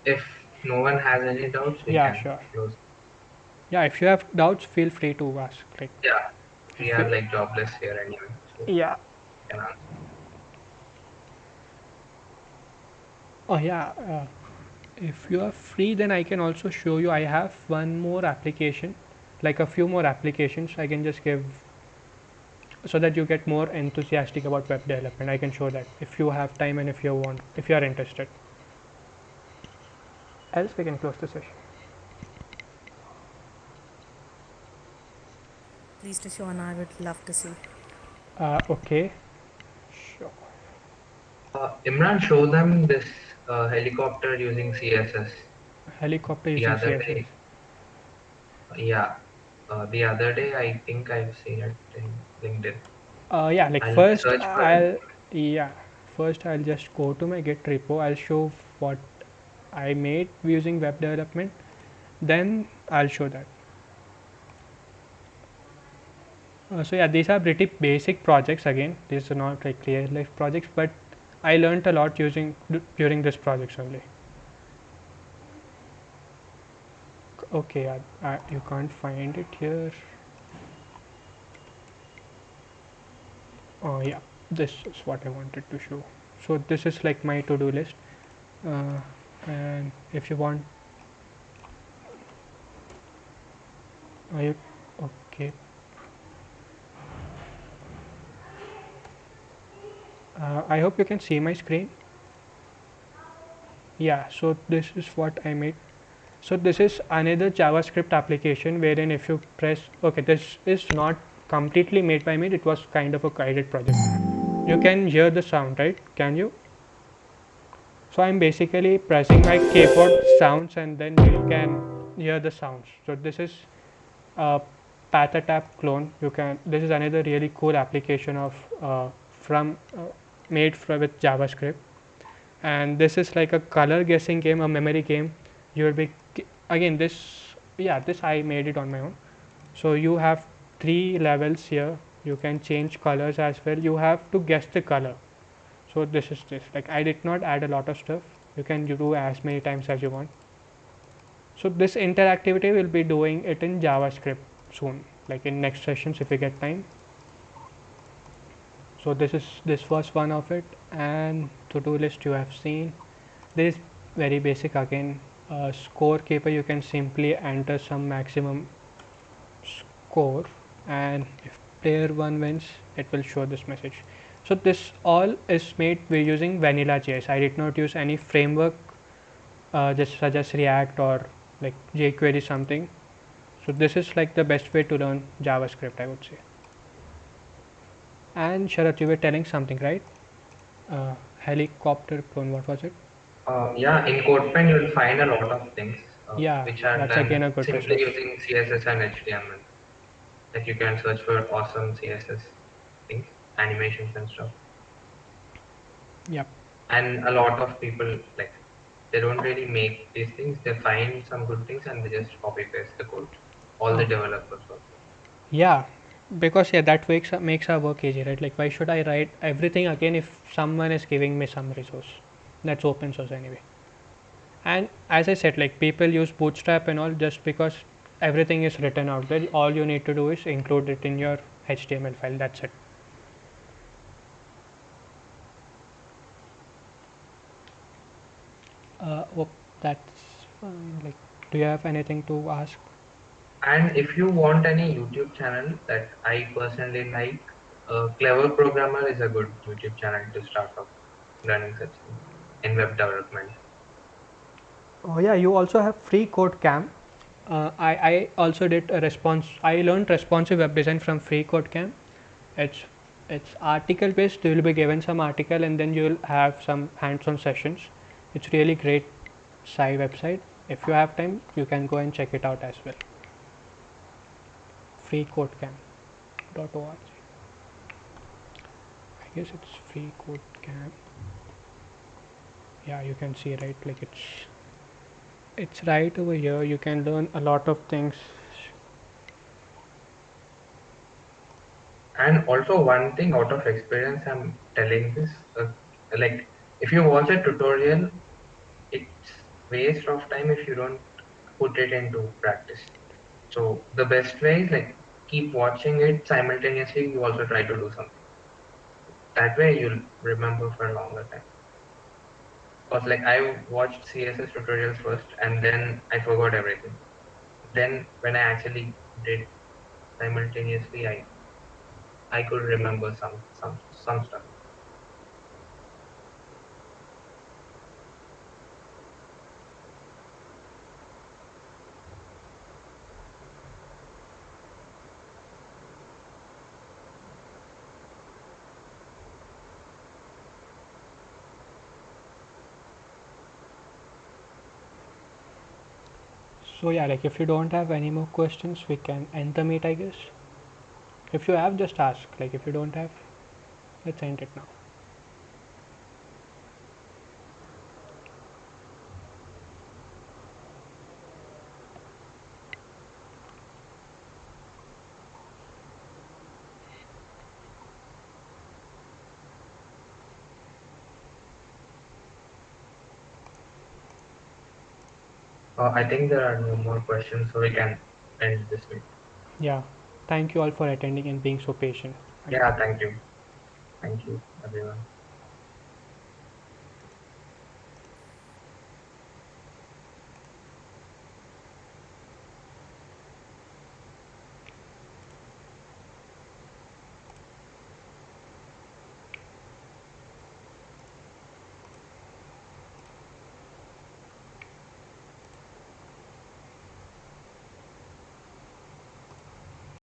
If no one has any doubts, we Yeah, can sure. close. Yeah, if you have doubts, feel free to ask. Like, Yeah, we if are you, like jobless here anyway, so yeah. we can answer. Oh yeah. If you are free, then I can also show you. I have one more application, like a few more applications. I can just give so that you get more enthusiastic about web development. I can show that if you have time and if you want, if you are interested. Else, we can close the session. Please to show, and I would love to see. Okay. Sure. Imran, show them this helicopter using CSS. Helicopter The using other CSS. day, yeah, the other day I think I've seen it in LinkedIn. Yeah, like I'll first search for it. I'll yeah, first I'll just go to my Git repo. I'll show what I made using web development. Then I'll show that. So yeah, these are pretty basic projects. Again, these are not like real life projects, but I learned a lot using during this projects only. Okay, you can't find it here. Oh yeah, this is what I wanted to show. So this is like my to-do list, uh, and if you want, you okay? I hope you can see my screen. Yeah, so this is what I made. So this is another JavaScript application wherein if you press, okay, this is not completely made by me. It was kind of a guided project. You can hear the sound, right? Can you? So I'm basically pressing my keyboard sounds and then you can hear the sounds. So this is a Pathatap clone. You can. This is another really cool application of from made with JavaScript. And this is like a color guessing game, a memory game. You will be again this. Yeah, this I made it on my own. So you have 3 levels here. You can change colors as well. You have to guess the color. So this is this. Like I did not add a lot of stuff. You can do as many times as you want. So this interactivity will be doing it in JavaScript soon, like in next sessions if we get time. So this was one of it, and to-do list you have seen. This is very basic again. Score keeper, you can simply enter some maximum score, and if player 1 wins, it will show this message. So this all is made we're using vanilla JS. I did not use any framework, just such as React or like jQuery something. So this is like the best way to learn JavaScript, I would say. And Sharat, you were telling something, right? Helicopter clone, what was it? Yeah, in CodePen you'll find a lot of things Yeah, which are that's again done a good simply resource. using CSS and HTML. Like you can search for awesome CSS things, animations and stuff. Yep. And a lot of people like they don't really make these things. They find some good things and they just copy paste the code. All the Oh, developers also. yeah, because yeah, that makes our work easy, right? Like, why should I write everything again if someone is giving me some resource? That's open source anyway. And as I said, like people use Bootstrap and all just because everything is written out there. All you need to do is include it in your HTML file. That's it. Oh, that's fine. Like, do you have anything to ask? And if you want any YouTube channel that I personally like, Clever Programmer is a good YouTube channel to start off learning such things in web development. Oh yeah, you also have free code camp. I also did a response. I learned responsive web design from free code camp. It's it's article based. You will be given some article and then you will have some hands-on sessions. It's really great sci website. If you have time, you can go and check it out as well. Freecodecamp.org. I guess it's free code camp. Yeah, you can see right like it's right over here. You can learn a lot of things. And also one thing out of experience, I'm telling this, like if you watch a tutorial, it's waste of time if you don't put it into practice. So the best way is like keep watching it simultaneously. You also try to do something. That way you'll remember for a longer time. Cause like I watched CSS tutorials first, and then I forgot everything. Then when I actually did simultaneously, I could remember some stuff. So yeah, like if you don't have any more questions, we can end the meet, I guess. If you have, just ask. Like if you don't have, let's end it now. I think there are no more questions, so we can end this meet. Yeah. Thank you all for attending and being so patient. Again. Yeah, thank you. Thank you, everyone.